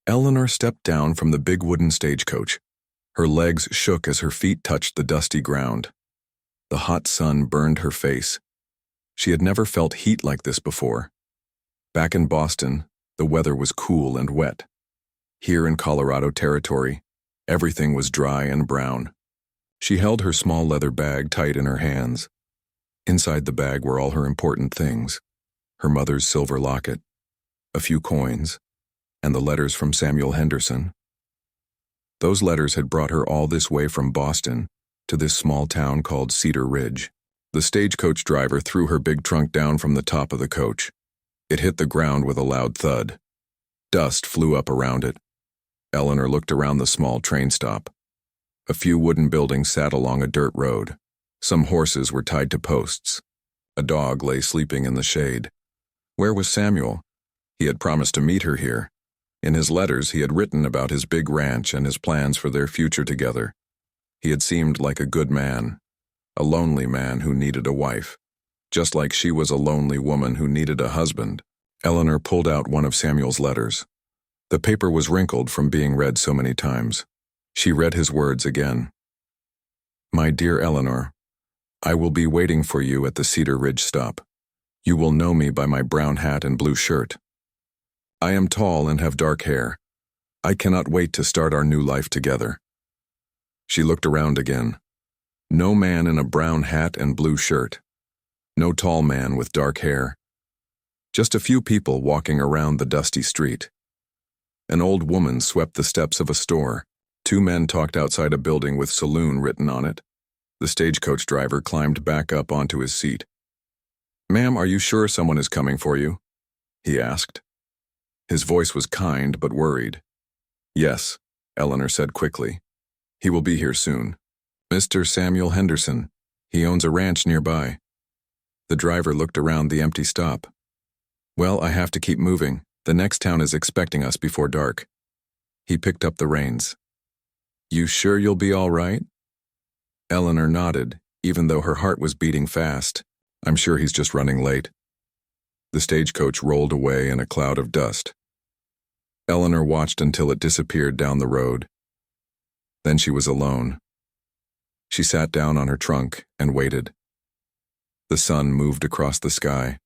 Eleanor stepped down from the big wooden stagecoach. Her legs shook as her feet touched the dusty ground. The hot sun burned her face. She had never felt heat like this before. Back in Boston, the weather was cool and wet. Here in Colorado territory, everything was dry and brown. She held her small leather bag tight in her hands. Inside the bag were all her important things: her mother's silver locket, a few coins, and the letters from Samuel Henderson. Those letters had brought her all this way from Boston to this small town called Cedar Ridge. The stagecoach driver threw her big trunk down from the top of the coach. It hit the ground with a loud thud. Dust flew up around it. Eleanor looked around the small train stop. A few wooden buildings sat along a dirt road. Some horses were tied to posts. A dog lay sleeping in the shade. Where was Samuel? He had promised to meet her here. In his letters, he had written about his big ranch and his plans for their future together. He had seemed like a good man, a lonely man who needed a wife, just like she was a lonely woman who needed a husband. Eleanor pulled out one of Samuel's letters. The paper was wrinkled from being read so many times. She read his words again. "My dear Eleanor, I will be waiting for you at the Cedar Ridge stop. You will know me by my brown hat and blue shirt. I am tall and have dark hair. I cannot wait to start our new life together." She looked around again. No man in a brown hat and blue shirt. No tall man with dark hair. Just a few people walking around the dusty street. An old woman swept the steps of a store. Two men talked outside a building with saloon written on it. The stagecoach driver climbed back up onto his seat. "Ma'am, are you sure someone is coming for you?" he asked. His voice was kind but worried. "Yes," Eleanor said quickly. "He will be here soon. Mr. Samuel Henderson. He owns a ranch nearby." The driver looked around the empty stop. "Well, I have to keep moving. The next town is expecting us before dark." He picked up the reins. "You sure you'll be all right?" Eleanor nodded, even though her heart was beating fast. "I'm sure he's just running late." The stagecoach rolled away in a cloud of dust. Eleanor watched until it disappeared down the road. Then she was alone. She sat down on her trunk and waited. The sun moved across the sky.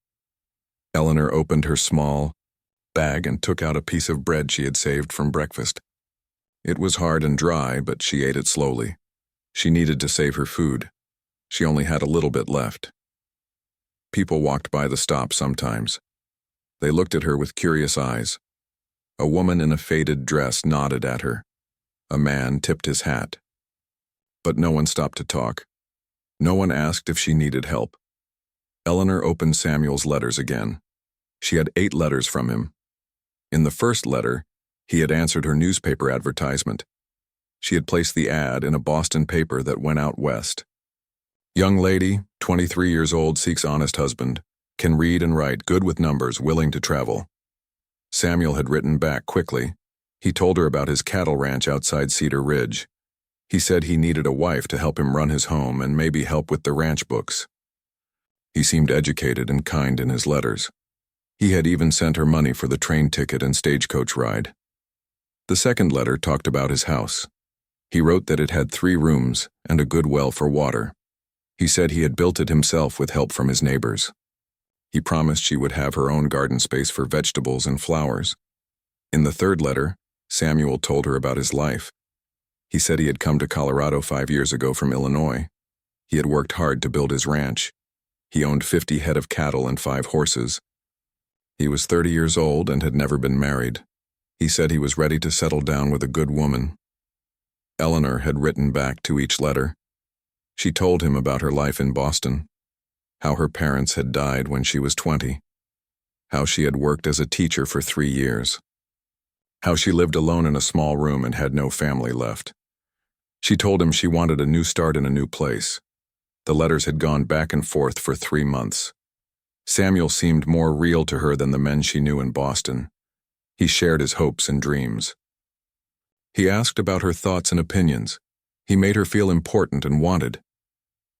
Eleanor opened her small bag and took out a piece of bread she had saved from breakfast. It was hard and dry, but she ate it slowly. She needed to save her food. She only had a little bit left. People walked by the stop sometimes. They looked at her with curious eyes. A woman in a faded dress nodded at her. A man tipped his hat. But no one stopped to talk. No one asked if she needed help. Eleanor opened Samuel's letters again. She had 8 letters from him. In the first letter, he had answered her newspaper advertisement. She had placed the ad in a Boston paper that went out west. "Young lady, 23 years old, seeks honest husband. Can read and write, good with numbers, willing to travel." Samuel had written back quickly. He told her about his cattle ranch outside Cedar Ridge. He said he needed a wife to help him run his home and maybe help with the ranch books. He seemed educated and kind in his letters. He had even sent her money for the train ticket and stagecoach ride. The second letter talked about his house. He wrote that it had 3 rooms and a good well for water. He said he had built it himself with help from his neighbors. He promised she would have her own garden space for vegetables and flowers. In the third letter, Samuel told her about his life. He said he had come to Colorado 5 years ago from Illinois. He had worked hard to build his ranch. He owned 50 head of cattle and 5 horses. He was 30 years old and had never been married. He said he was ready to settle down with a good woman. Eleanor had written back to each letter. She told him about her life in Boston, how her parents had died when she was 20, how she had worked as a teacher for 3 years, how she lived alone in a small room and had no family left. She told him she wanted a new start in a new place. The letters had gone back and forth for 3 months. Samuel seemed more real to her than the men she knew in Boston. He shared his hopes and dreams. He asked about her thoughts and opinions. He made her feel important and wanted.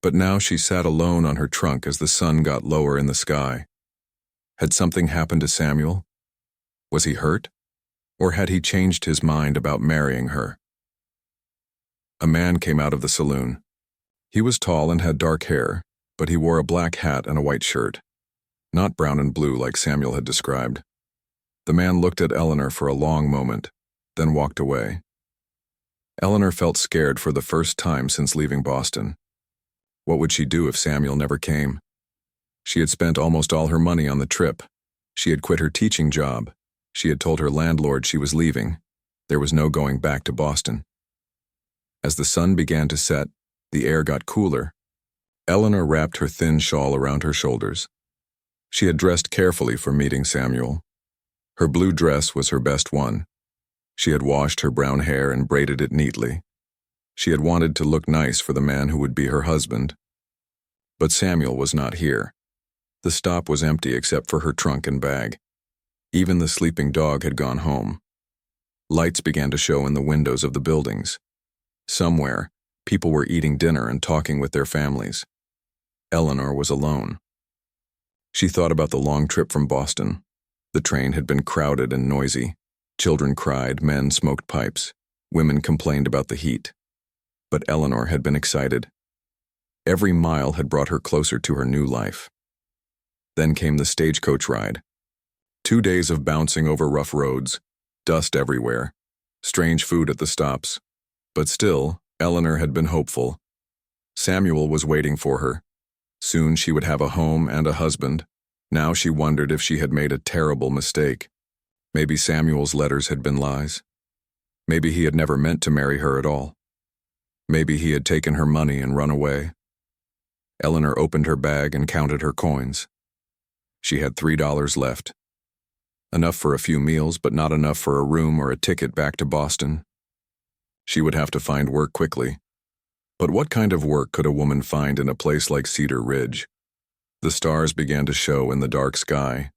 But now she sat alone on her trunk as the sun got lower in the sky. Had something happened to Samuel? Was he hurt? Or had he changed his mind about marrying her? A man came out of the saloon. He was tall and had dark hair, but he wore a black hat and a white shirt. Not brown and blue like Samuel had described. The man looked at Eleanor for a long moment, then walked away. Eleanor felt scared for the first time since leaving Boston. What would she do if Samuel never came? She had spent almost all her money on the trip. She had quit her teaching job. She had told her landlord she was leaving. There was no going back to Boston. As the sun began to set, the air got cooler. Eleanor wrapped her thin shawl around her shoulders. She had dressed carefully for meeting Samuel. Her blue dress was her best one. She had washed her brown hair and braided it neatly. She had wanted to look nice for the man who would be her husband. But Samuel was not here. The stop was empty except for her trunk and bag. Even the sleeping dog had gone home. Lights began to show in the windows of the buildings. Somewhere, people were eating dinner and talking with their families. Eleanor was alone. She thought about the long trip from Boston. The train had been crowded and noisy. Children cried, men smoked pipes, women complained about the heat. But Eleanor had been excited. Every mile had brought her closer to her new life. Then came the stagecoach ride. 2 days of bouncing over rough roads, dust everywhere, strange food at the stops. But still, Eleanor had been hopeful. Samuel was waiting for her. Soon she would have a home and a husband. Now she wondered if she had made a terrible mistake. Maybe Samuel's letters had been lies. Maybe he had never meant to marry her at all. Maybe he had taken her money and run away. Eleanor opened her bag and counted her coins. She had $3 left. Enough for a few meals, but not enough for a room or a ticket back to Boston. She would have to find work quickly. But what kind of work could a woman find in a place like Cedar Ridge? The stars began to show in the dark sky.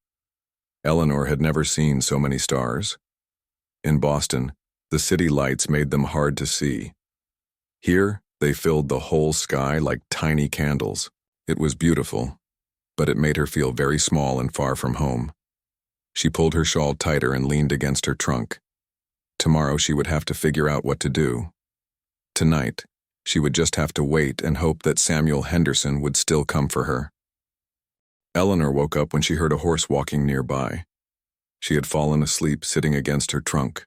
Eleanor had never seen so many stars. In Boston, the city lights made them hard to see. Here, they filled the whole sky like tiny candles. It was beautiful, but it made her feel very small and far from home. She pulled her shawl tighter and leaned against her trunk. Tomorrow she would have to figure out what to do. Tonight, she would just have to wait and hope that Samuel Henderson would still come for her. Eleanor woke up when she heard a horse walking nearby. She had fallen asleep sitting against her trunk.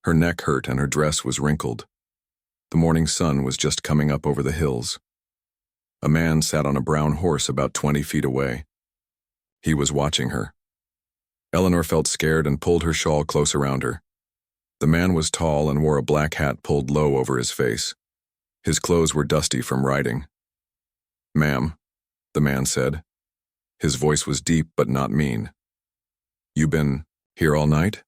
Her neck hurt and her dress was wrinkled. The morning sun was just coming up over the hills. A man sat on a brown horse about 20 feet away. He was watching her. Eleanor felt scared and pulled her shawl close around her. The man was tall and wore a black hat pulled low over his face. His clothes were dusty from riding. "Ma'am," the man said. His voice was deep but not mean. "You been here all night?"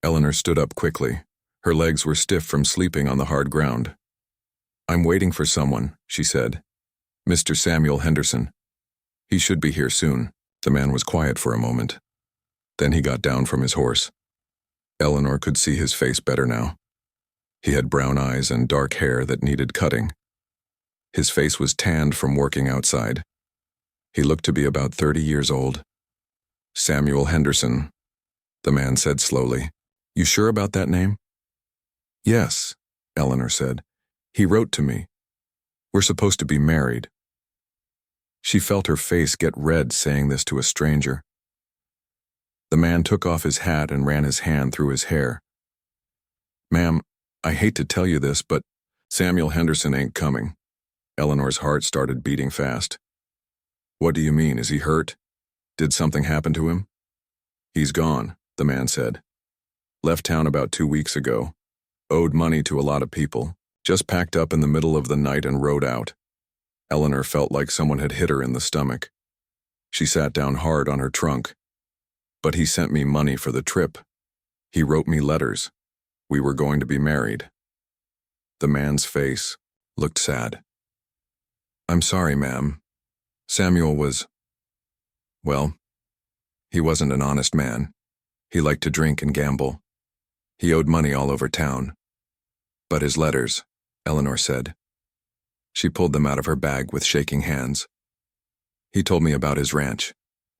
Eleanor stood up quickly. Her legs were stiff from sleeping on the hard ground. "I'm waiting for someone," she said. "Mr. Samuel Henderson. He should be here soon." The man was quiet for a moment. Then he got down from his horse. Eleanor could see his face better now. He had brown eyes and dark hair that needed cutting. His face was tanned from working outside. He looked to be about 30 years old. "Samuel Henderson," the man said slowly. "You sure about that name?" "Yes," Eleanor said. "He wrote to me. We're supposed to be married." She felt her face get red saying this to a stranger. The man took off his hat and ran his hand through his hair. "Ma'am, I hate to tell you this, but Samuel Henderson ain't coming." Eleanor's heart started beating fast. "What do you mean? Is he hurt? Did something happen to him?" "He's gone," the man said. "Left town about 2 weeks ago. Owed money to a lot of people. Just packed up in the middle of the night and rode out." Eleanor felt like someone had hit her in the stomach. She sat down hard on her trunk. "But he sent me money for the trip. He wrote me letters. We were going to be married." The man's face looked sad. "I'm sorry, ma'am. Samuel was, well, he wasn't an honest man. He liked to drink and gamble. He owed money all over town. But his letters," Eleanor said. She pulled them out of her bag with shaking hands. "He told me about his ranch,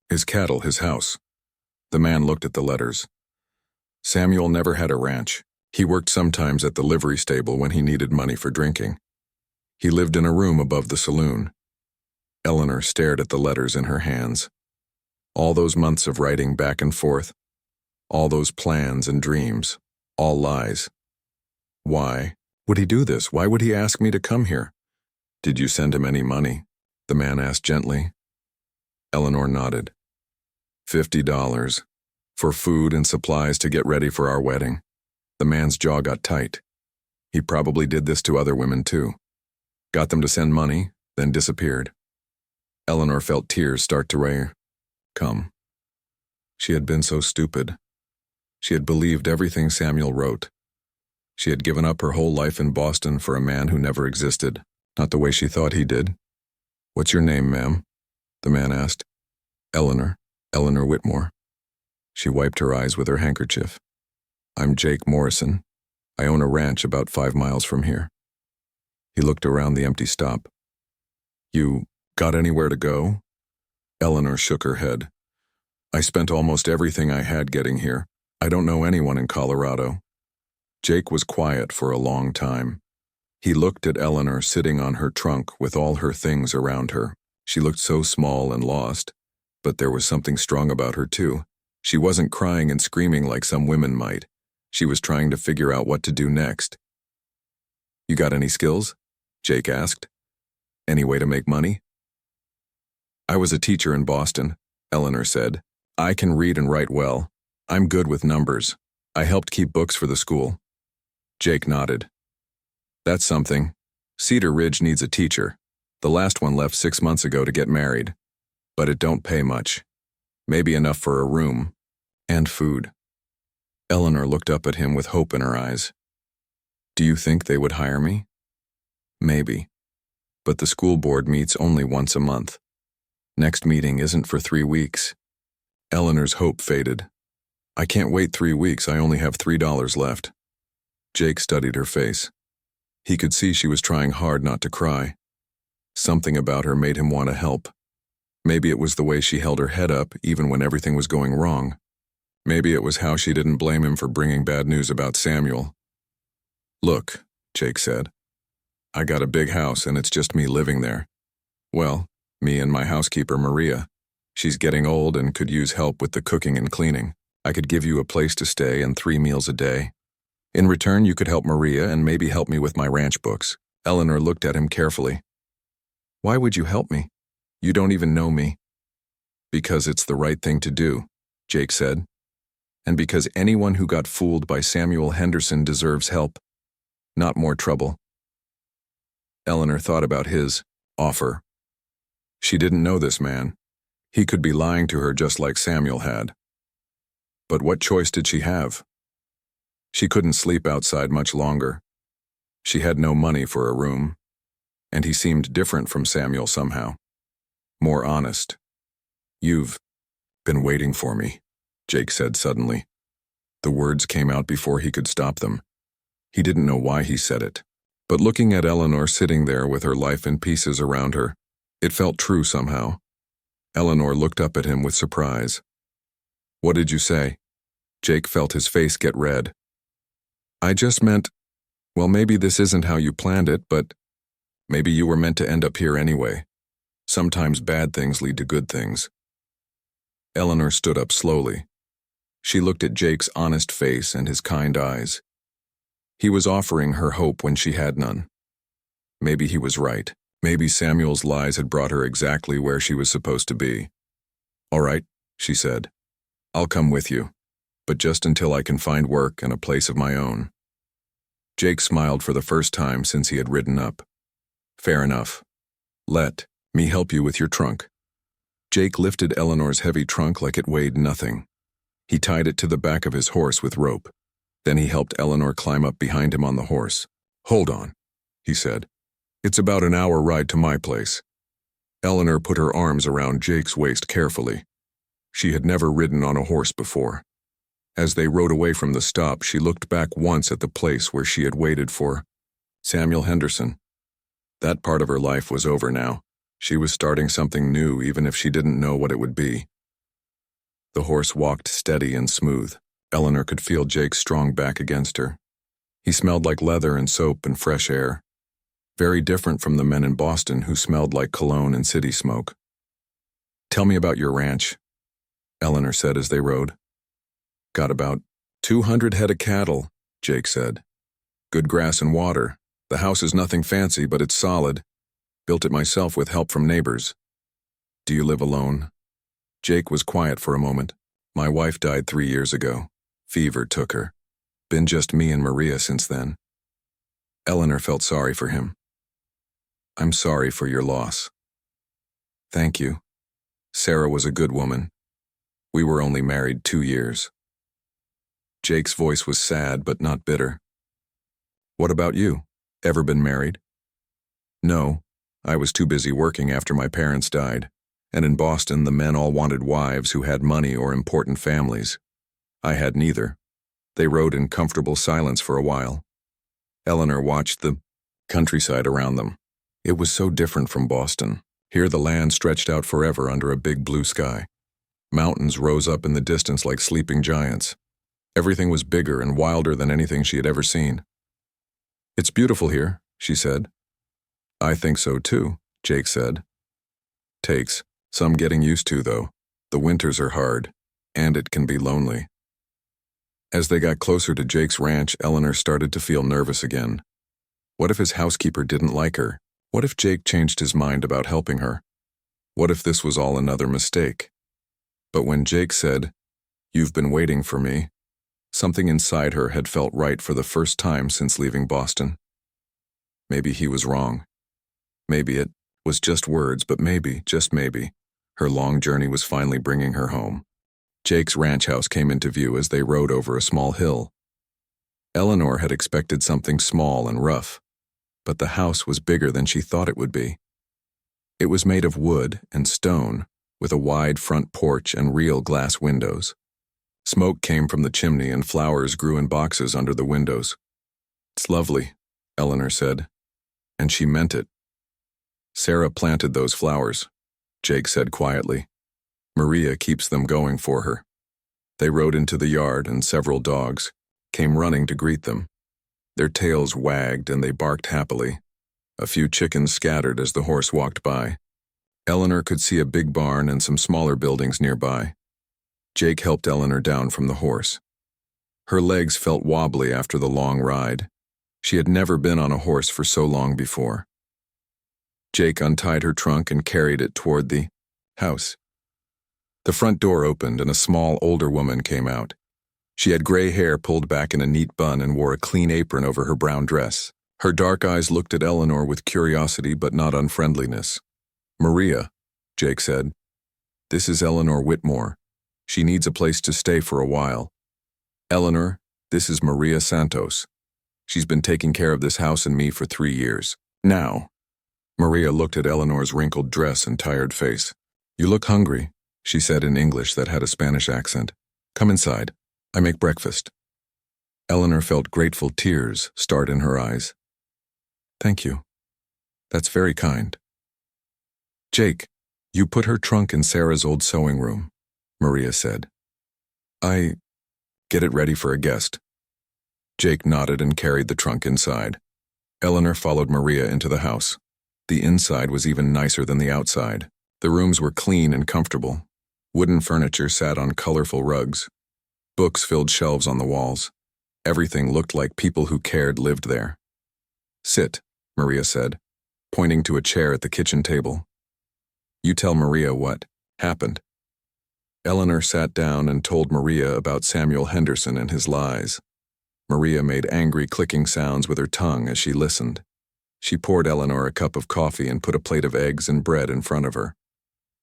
his cattle, his house." The man looked at the letters. Samuel never had a ranch. He worked sometimes at the livery stable when he needed money for drinking. He lived in a room above the saloon. Eleanor stared at the letters in her hands. All those months of writing back and forth, all those plans and dreams, all lies. Why would he do this? Why would he ask me to come here? Did you send him any money? The man asked gently. Eleanor nodded. $50 for food and supplies to get ready for our wedding. The man's jaw got tight. He probably did this to other women too. Got them to send money, then disappeared. Eleanor felt tears start to come. She had been so stupid. She had believed everything Samuel wrote. She had given up her whole life in Boston for a man who never existed, not the way she thought he did. What's your name, ma'am? The man asked. Eleanor Whitmore. She wiped her eyes with her handkerchief. I'm Jake Morrison. I own a ranch about 5 miles from here. He looked around the empty stop. You got anywhere to go? Eleanor shook her head. I spent almost everything I had getting here. I don't know anyone in Colorado. Jake was quiet for a long time. He looked at Eleanor sitting on her trunk with all her things around her. She looked so small and lost, but there was something strong about her too. She wasn't crying and screaming like some women might. She was trying to figure out what to do next. You got any skills? Jake asked. Any way to make money? I was a teacher in Boston, Eleanor said. I can read and write well. I'm good with numbers. I helped keep books for the school. Jake nodded. That's something. Cedar Ridge needs a teacher. The last one left 6 months ago to get married. But it don't pay much. Maybe enough for a room. And food. Eleanor looked up at him with hope in her eyes. Do you think they would hire me? Maybe. But the school board meets only once a month. Next meeting isn't for 3 weeks. Eleanor's hope faded. I can't wait 3 weeks. I only have $3 left. Jake studied her face. He could see she was trying hard not to cry. Something about her made him want to help. Maybe it was the way she held her head up even when everything was going wrong. Maybe it was how she didn't blame him for bringing bad news about Samuel. Look, Jake said. I got a big house and it's just me living there. Well, me and my housekeeper Maria. She's getting old and could use help with the cooking and cleaning. I could give you a place to stay and 3 meals a day. In return, you could help Maria and maybe help me with my ranch books. Eleanor looked at him carefully. Why would you help me? You don't even know me. Because it's the right thing to do, Jake said. And because anyone who got fooled by Samuel Henderson deserves help, not more trouble. Eleanor thought about his offer. She didn't know this man. He could be lying to her just like Samuel had. But what choice did she have? She couldn't sleep outside much longer. She had no money for a room, and he seemed different from Samuel somehow. More honest. You've been waiting for me, Jake said suddenly. The words came out before he could stop them. He didn't know why he said it, but looking at Eleanor sitting there with her life in pieces around her, it felt true somehow. Eleanor looked up at him with surprise. What did you say? Jake felt his face get red. I just meant, well, maybe this isn't how you planned it, but maybe you were meant to end up here anyway. Sometimes bad things lead to good things. Eleanor stood up slowly. She looked at Jake's honest face and his kind eyes. He was offering her hope when she had none. Maybe he was right. Maybe Samuel's lies had brought her exactly where she was supposed to be. All right, she said. I'll come with you, but just until I can find work and a place of my own. Jake smiled for the first time since he had ridden up. Fair enough. Let me help you with your trunk. Jake lifted Eleanor's heavy trunk like it weighed nothing. He tied it to the back of his horse with rope. Then he helped Eleanor climb up behind him on the horse. Hold on, he said. It's about an hour ride to my place. Eleanor put her arms around Jake's waist carefully. She had never ridden on a horse before. As they rode away from the stop, she looked back once at the place where she had waited for Samuel Henderson. That part of her life was over now. She was starting something new even if she didn't know what it would be. The horse walked steady and smooth. Eleanor could feel Jake's strong back against her. He smelled like leather and soap and fresh air, very different from the men in Boston who smelled like cologne and city smoke. "Tell me about your ranch," Eleanor said as they rode. "Got about 200 head of cattle," Jake said. "Good grass and water. The house is nothing fancy, but it's solid. Built it myself with help from neighbors." "Do you live alone?" Jake was quiet for a moment. "My wife died 3 years ago. Fever took her. Been just me and Maria since then." Eleanor felt sorry for him. "I'm sorry for your loss." "Thank you. Sarah was a good woman. We were only married 2 years." Jake's voice was sad but not bitter. "What about you? Ever been married?" "No. I was too busy working after my parents died, and in Boston the men all wanted wives who had money or important families. I had neither." They rode in comfortable silence for a while. Eleanor watched the countryside around them. It was so different from Boston. Here the land stretched out forever under a big blue sky. Mountains rose up in the distance like sleeping giants. Everything was bigger and wilder than anything she had ever seen. "It's beautiful here," she said. "I think so too," Jake said. "Takes some getting used to, though. The winters are hard, and it can be lonely." As they got closer to Jake's ranch, Eleanor started to feel nervous again. What if his housekeeper didn't like her? What if Jake changed his mind about helping her? What if this was all another mistake? But when Jake said, "You've been waiting for me," something inside her had felt right for the first time since leaving Boston. Maybe he was wrong. Maybe it was just words, but maybe, just maybe, her long journey was finally bringing her home. Jake's ranch house came into view as they rode over a small hill. Eleanor had expected something small and rough, but the house was bigger than she thought it would be. It was made of wood and stone, with a wide front porch and real glass windows. Smoke came from the chimney and flowers grew in boxes under the windows. "It's lovely," Eleanor said, and she meant it. "Sarah planted those flowers," Jake said quietly. "Maria keeps them going for her." They rode into the yard and several dogs came running to greet them. Their tails wagged and they barked happily. A few chickens scattered as the horse walked by. Eleanor could see a big barn and some smaller buildings nearby. Jake helped Eleanor down from the horse. Her legs felt wobbly after the long ride. She had never been on a horse for so long before. Jake untied her trunk and carried it toward the house. The front door opened and a small, older woman came out. She had gray hair pulled back in a neat bun and wore a clean apron over her brown dress. Her dark eyes looked at Eleanor with curiosity but not unfriendliness. "Maria," Jake said. "This is Eleanor Whitmore. She needs a place to stay for a while. Eleanor, this is Maria Santos. She's been taking care of this house and me for 3 years. Now." Maria looked at Eleanor's wrinkled dress and tired face. "You look hungry," she said in English that had a Spanish accent. "Come inside. I make breakfast." Eleanor felt grateful tears start in her eyes. "Thank you. That's very kind." "Jake, you put her trunk in Sarah's old sewing room," Maria said. "I get it ready for a guest." Jake nodded and carried the trunk inside. Eleanor followed Maria into the house. The inside was even nicer than the outside. The rooms were clean and comfortable. Wooden furniture sat on colorful rugs. Books filled shelves on the walls. Everything looked like people who cared lived there. "Sit," Maria said, pointing to a chair at the kitchen table. "You tell Maria what happened." Eleanor sat down and told Maria about Samuel Henderson and his lies. Maria made angry clicking sounds with her tongue as she listened. She poured Eleanor a cup of coffee and put a plate of eggs and bread in front of her.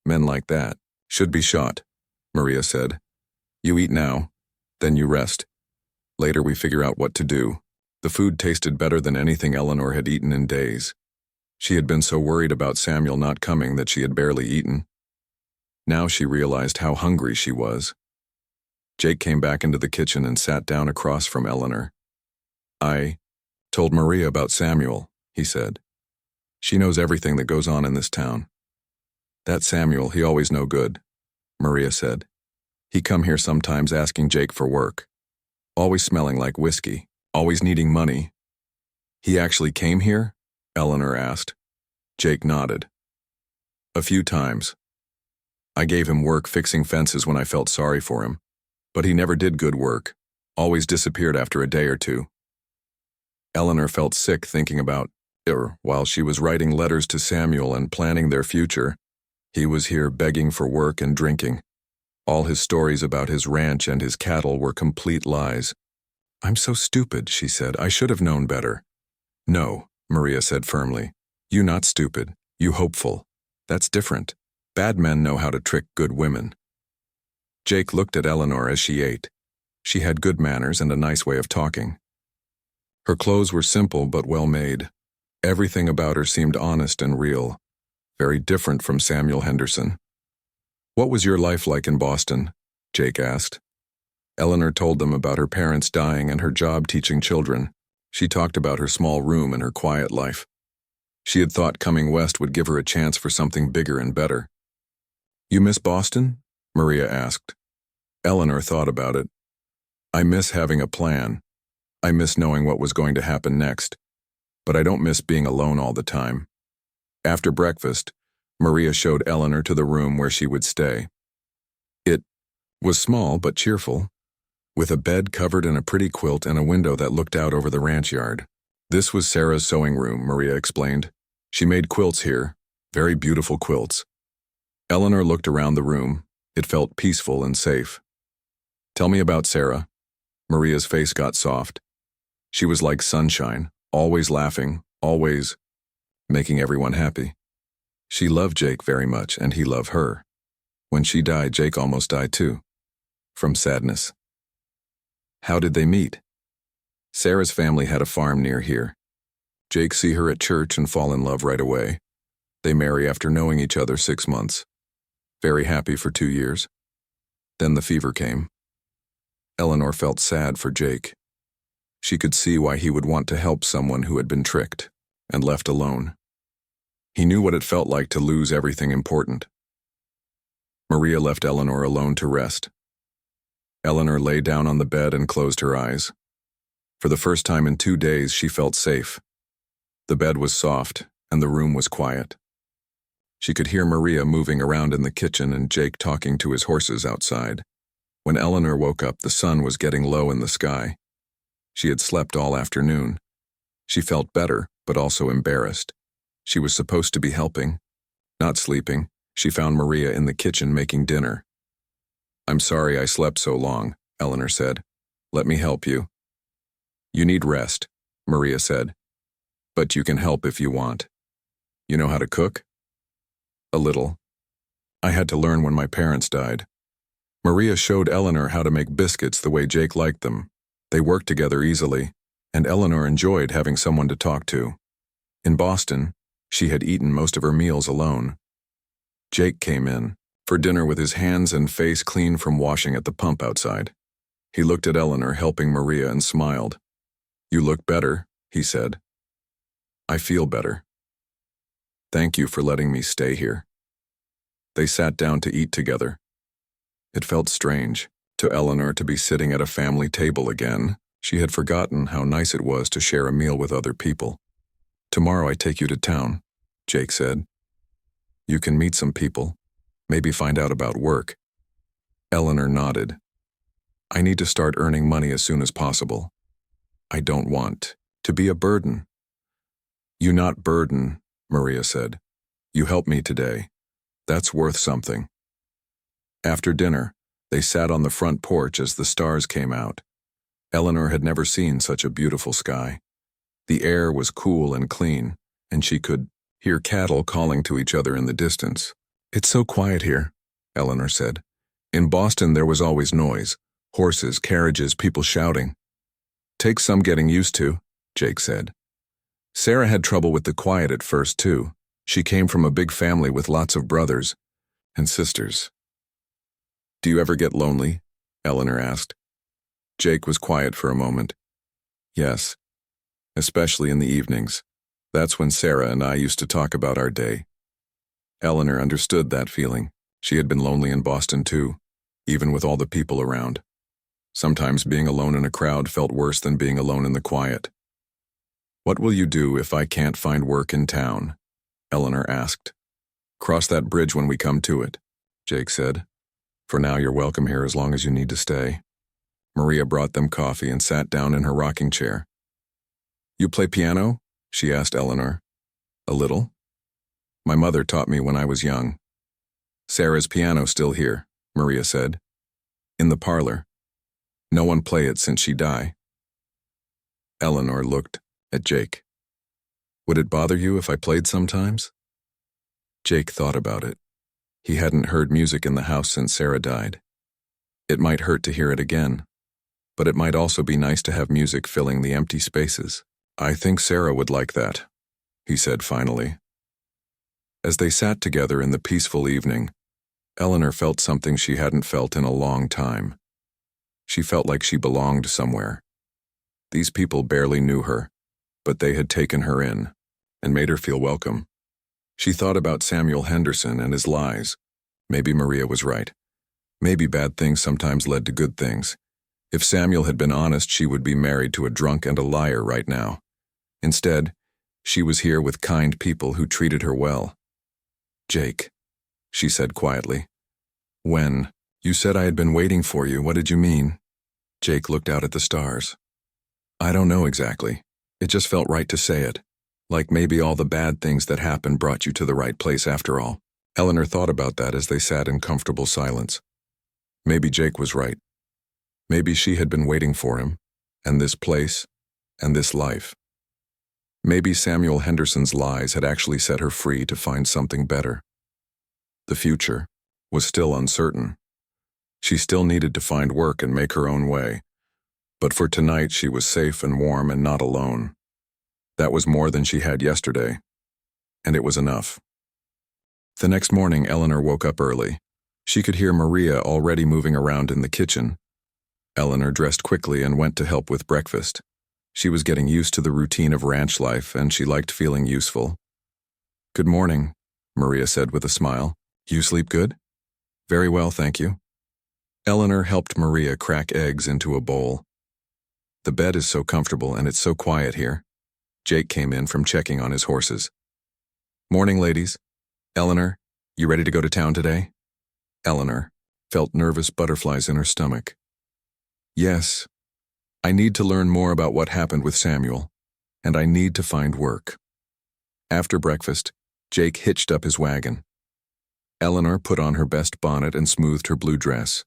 "Men like that should be shot," Maria said. "You eat now, then you rest. Later we figure out what to do." The food tasted better than anything Eleanor had eaten in days. She had been so worried about Samuel not coming that she had barely eaten. Now she realized how hungry she was. Jake came back into the kitchen and sat down across from Eleanor. "I told Maria about Samuel," he said. "She knows everything that goes on in this town." "That Samuel, he always no good," Maria said. "He come here sometimes asking Jake for work. always smelling like whiskey, always needing money. He actually came here? Eleanor asked. Jake nodded. A few times. I gave him work fixing fences when I felt sorry for him, but he never did good work, always disappeared after a day or two. Eleanor felt sick thinking about while she was writing letters to Samuel and planning their future. He was here begging for work and drinking. All his stories about his ranch and his cattle were complete lies. I'm so stupid, she said. I should have known better. No, Maria said firmly. You not stupid, you hopeful. That's different. Bad men know how to trick good women. Jake looked at Eleanor as she ate. She had good manners and a nice way of talking. Her clothes were simple but well made. Everything about her seemed honest and real, very different from Samuel Henderson. What was your life like in Boston? Jake asked. Eleanor told them about her parents dying and her job teaching children. She talked about her small room and her quiet life. She had thought coming west would give her a chance for something bigger and better. You miss Boston? Maria asked. Eleanor thought about it. I miss having a plan. I miss knowing what was going to happen next. But I don't miss being alone all the time. After breakfast, Maria showed Eleanor to the room where she would stay. It was small but cheerful, with a bed covered in a pretty quilt and a window that looked out over the ranch yard. This was Sarah's sewing room, Maria explained. She made quilts here, very beautiful quilts. Eleanor looked around the room. It felt peaceful and safe. Tell me about Sarah. Maria's face got soft. She was like sunshine, always laughing, always making everyone happy. She loved Jake very much, and he loved her. When she died, Jake almost died too. From sadness. How did they meet? Sarah's family had a farm near here. Jake see her at church and fall in love right away. They marry after knowing each other 6 months. Very happy for 2 years. Then the fever came. Eleanor felt sad for Jake. She could see why he would want to help someone who had been tricked and left alone. He knew what it felt like to lose everything important. Maria left Eleanor alone to rest. Eleanor lay down on the bed and closed her eyes. For the first time in 2 days, she felt safe. The bed was soft, and the room was quiet. She could hear Maria moving around in the kitchen and Jake talking to his horses outside. When Eleanor woke up, the sun was getting low in the sky. She had slept all afternoon. She felt better, but also embarrassed. She was supposed to be helping. Not sleeping, she found Maria in the kitchen making dinner. I'm sorry I slept so long, Eleanor said. Let me help you. You need rest, Maria said. But you can help if you want. You know how to cook? A little. I had to learn when my parents died. Maria showed Eleanor how to make biscuits the way Jake liked them. They worked together easily, and Eleanor enjoyed having someone to talk to. In Boston, she had eaten most of her meals alone. Jake came in for dinner with his hands and face clean from washing at the pump outside. He looked at Eleanor helping Maria and smiled. You look better, he said. I feel better. Thank you for letting me stay here. They sat down to eat together. It felt strange to Eleanor to be sitting at a family table again. She had forgotten how nice it was to share a meal with other people. Tomorrow I take you to town, Jake said. You can meet some people, maybe find out about work. Eleanor nodded. I need to start earning money as soon as possible. I don't want to be a burden. You not burden, Maria said. You helped me today. That's worth something. After dinner, they sat on the front porch as the stars came out. Eleanor had never seen such a beautiful sky. The air was cool and clean, and she could hear cattle calling to each other in the distance. It's so quiet here, Eleanor said. In Boston there was always noise, horses, carriages, people shouting. Takes some getting used to, Jake said. Sarah had trouble with the quiet at first too. She came from a big family with lots of brothers and sisters. Do you ever get lonely? Eleanor asked. Jake was quiet for a moment. Yes, especially in the evenings. That's when Sarah and I used to talk about our day. Eleanor understood that feeling. She had been lonely in Boston too, even with all the people around. Sometimes being alone in a crowd felt worse than being alone in the quiet. "What will you do if I can't find work in town?" Eleanor asked. "Cross that bridge when we come to it," Jake said. "For now, you're welcome here as long as you need to stay." Maria brought them coffee and sat down in her rocking chair. "You play piano?" she asked Eleanor. "A little. My mother taught me when I was young." "Sarah's piano's still here," Maria said. "In the parlor. No one play it since she died." Eleanor looked at Jake. "Would it bother you if I played sometimes?" Jake thought about it. He hadn't heard music in the house since Sarah died. It might hurt to hear it again, but it might also be nice to have music filling the empty spaces. "I think Sarah would like that," he said finally. As they sat together in the peaceful evening, Eleanor felt something she hadn't felt in a long time. She felt like she belonged somewhere. These people barely knew her, but they had taken her in and made her feel welcome. She thought about Samuel Henderson and his lies. Maybe Maria was right. Maybe bad things sometimes led to good things. If Samuel had been honest, she would be married to a drunk and a liar right now. Instead, she was here with kind people who treated her well. "Jake," she said quietly. "When you said I had been waiting for you, what did you mean?" Jake looked out at the stars. "I don't know exactly. It just felt right to say it. Like maybe all the bad things that happened brought you to the right place after all." Eleanor thought about that as they sat in comfortable silence. Maybe Jake was right. Maybe she had been waiting for him, and this place, and this life. Maybe Samuel Henderson's lies had actually set her free to find something better. The future was still uncertain. She still needed to find work and make her own way. But for tonight, she was safe and warm and not alone. That was more than she had yesterday, and it was enough. The next morning, Eleanor woke up early. She could hear Maria already moving around in the kitchen. Eleanor dressed quickly and went to help with breakfast. She was getting used to the routine of ranch life, and she liked feeling useful. "Good morning," Maria said with a smile. "You sleep good?" "Very well, thank you." Eleanor helped Maria crack eggs into a bowl. "The bed is so comfortable and it's so quiet here." Jake came in from checking on his horses. "Morning, ladies. Eleanor, you ready to go to town today?" Eleanor felt nervous butterflies in her stomach. "Yes. I need to learn more about what happened with Samuel, and I need to find work." After breakfast, Jake hitched up his wagon. Eleanor put on her best bonnet and smoothed her blue dress.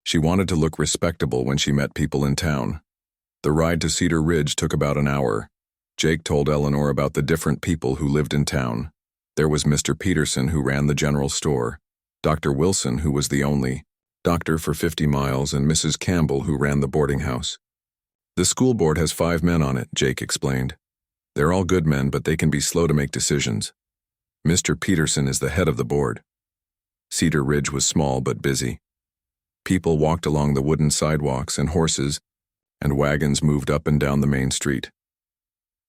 She wanted to look respectable when she met people in town. The ride to Cedar Ridge took about an hour. Jake told Eleanor about the different people who lived in town. There was Mr. Peterson, who ran the general store, Dr. Wilson, who was the only doctor for 50 miles, and Mrs. Campbell, who ran the boarding house. "The school board has 5 men on it," Jake explained. "They're all good men, but they can be slow to make decisions. Mr. Peterson is the head of the board." Cedar Ridge was small but busy. People walked along the wooden sidewalks, and horses and wagons moved up and down the main street.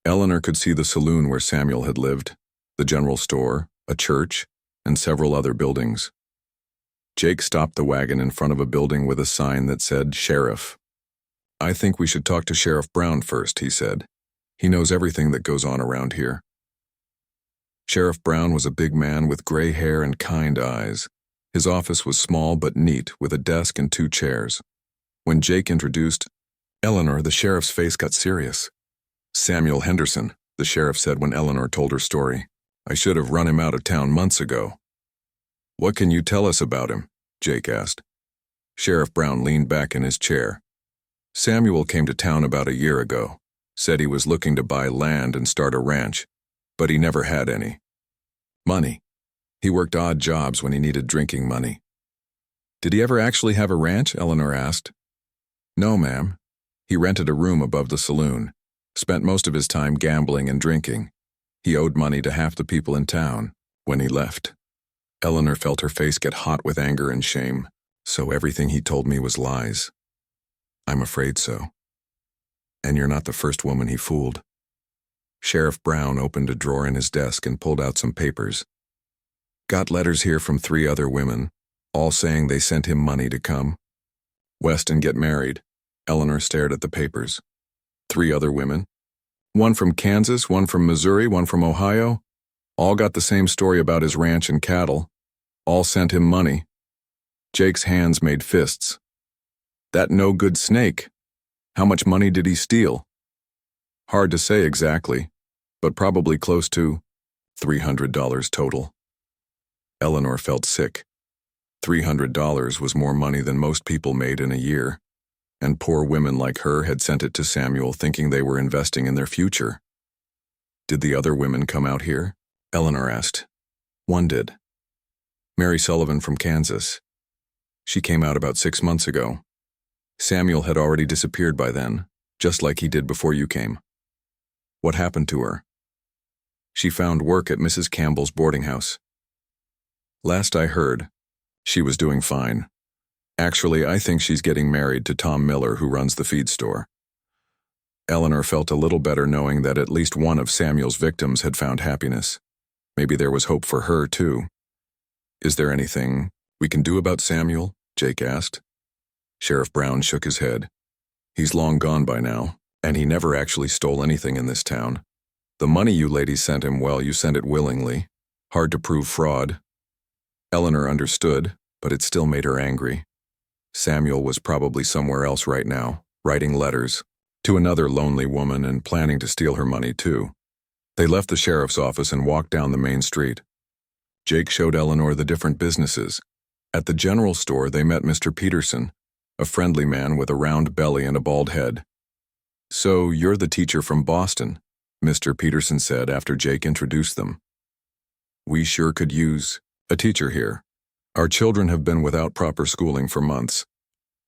Eleanor could see the saloon where Samuel had lived, the general store, a church, and several other buildings. Jake stopped the wagon in front of a building with a sign that said Sheriff. "I think we should talk to Sheriff Brown first," he said. "He knows everything that goes on around here." Sheriff Brown was a big man with gray hair and kind eyes. His office was small but neat, with a desk and 2 chairs. When Jake introduced Eleanor, the sheriff's face got serious. "Samuel Henderson," the sheriff said when Eleanor told her story. "I should have run him out of town months ago." "What can you tell us about him?" Jake asked. Sheriff Brown leaned back in his chair. "Samuel came to town about a year ago, said he was looking to buy land and start a ranch, but he never had any money. He worked odd jobs when he needed drinking money." "Did he ever actually have a ranch?" Eleanor asked. "No, ma'am. He rented a room above the saloon, spent most of his time gambling and drinking. He owed money to half the people in town when he left." Eleanor felt her face get hot with anger and shame. "So everything he told me was lies?" "I'm afraid so. And you're not the first woman he fooled." Sheriff Brown opened a drawer in his desk and pulled out some papers. "Got letters here from 3 other women, all saying they sent him money to come." West and get married. Eleanor stared at the papers. 3 other women. One from Kansas, one from Missouri, one from Ohio. All got the same story about his ranch and cattle. All sent him money. Jake's hands made fists. That no-good snake. How much money did he steal? Hard to say exactly, but probably close to $300 total. Eleanor felt sick. $300 was more money than most people made in a year, and poor women like her had sent it to Samuel thinking they were investing in their future. Did the other women come out here? Eleanor asked. One did. Mary Sullivan from Kansas. She came out about 6 months ago. Samuel had already disappeared by then, just like he did before you came. What happened to her? She found work at Mrs. Campbell's boarding house. Last I heard, she was doing fine. Actually, I think she's getting married to Tom Miller, who runs the feed store. Eleanor felt a little better knowing that at least one of Samuel's victims had found happiness. Maybe there was hope for her, too. Is there anything we can do about Samuel? Jake asked. Sheriff Brown shook his head. He's long gone by now, and he never actually stole anything in this town. The money you ladies sent him, well, you sent it willingly. Hard to prove fraud. Eleanor understood, but it still made her angry. Samuel was probably somewhere else right now, writing letters to another lonely woman and planning to steal her money too. They left the sheriff's office and walked down the main street. Jake showed Eleanor the different businesses. At the general store, they met Mr. Peterson, a friendly man with a round belly and a bald head. So you're the teacher from Boston, Mr. Peterson said after Jake introduced them. We sure could use a teacher here. Our children have been without proper schooling for months.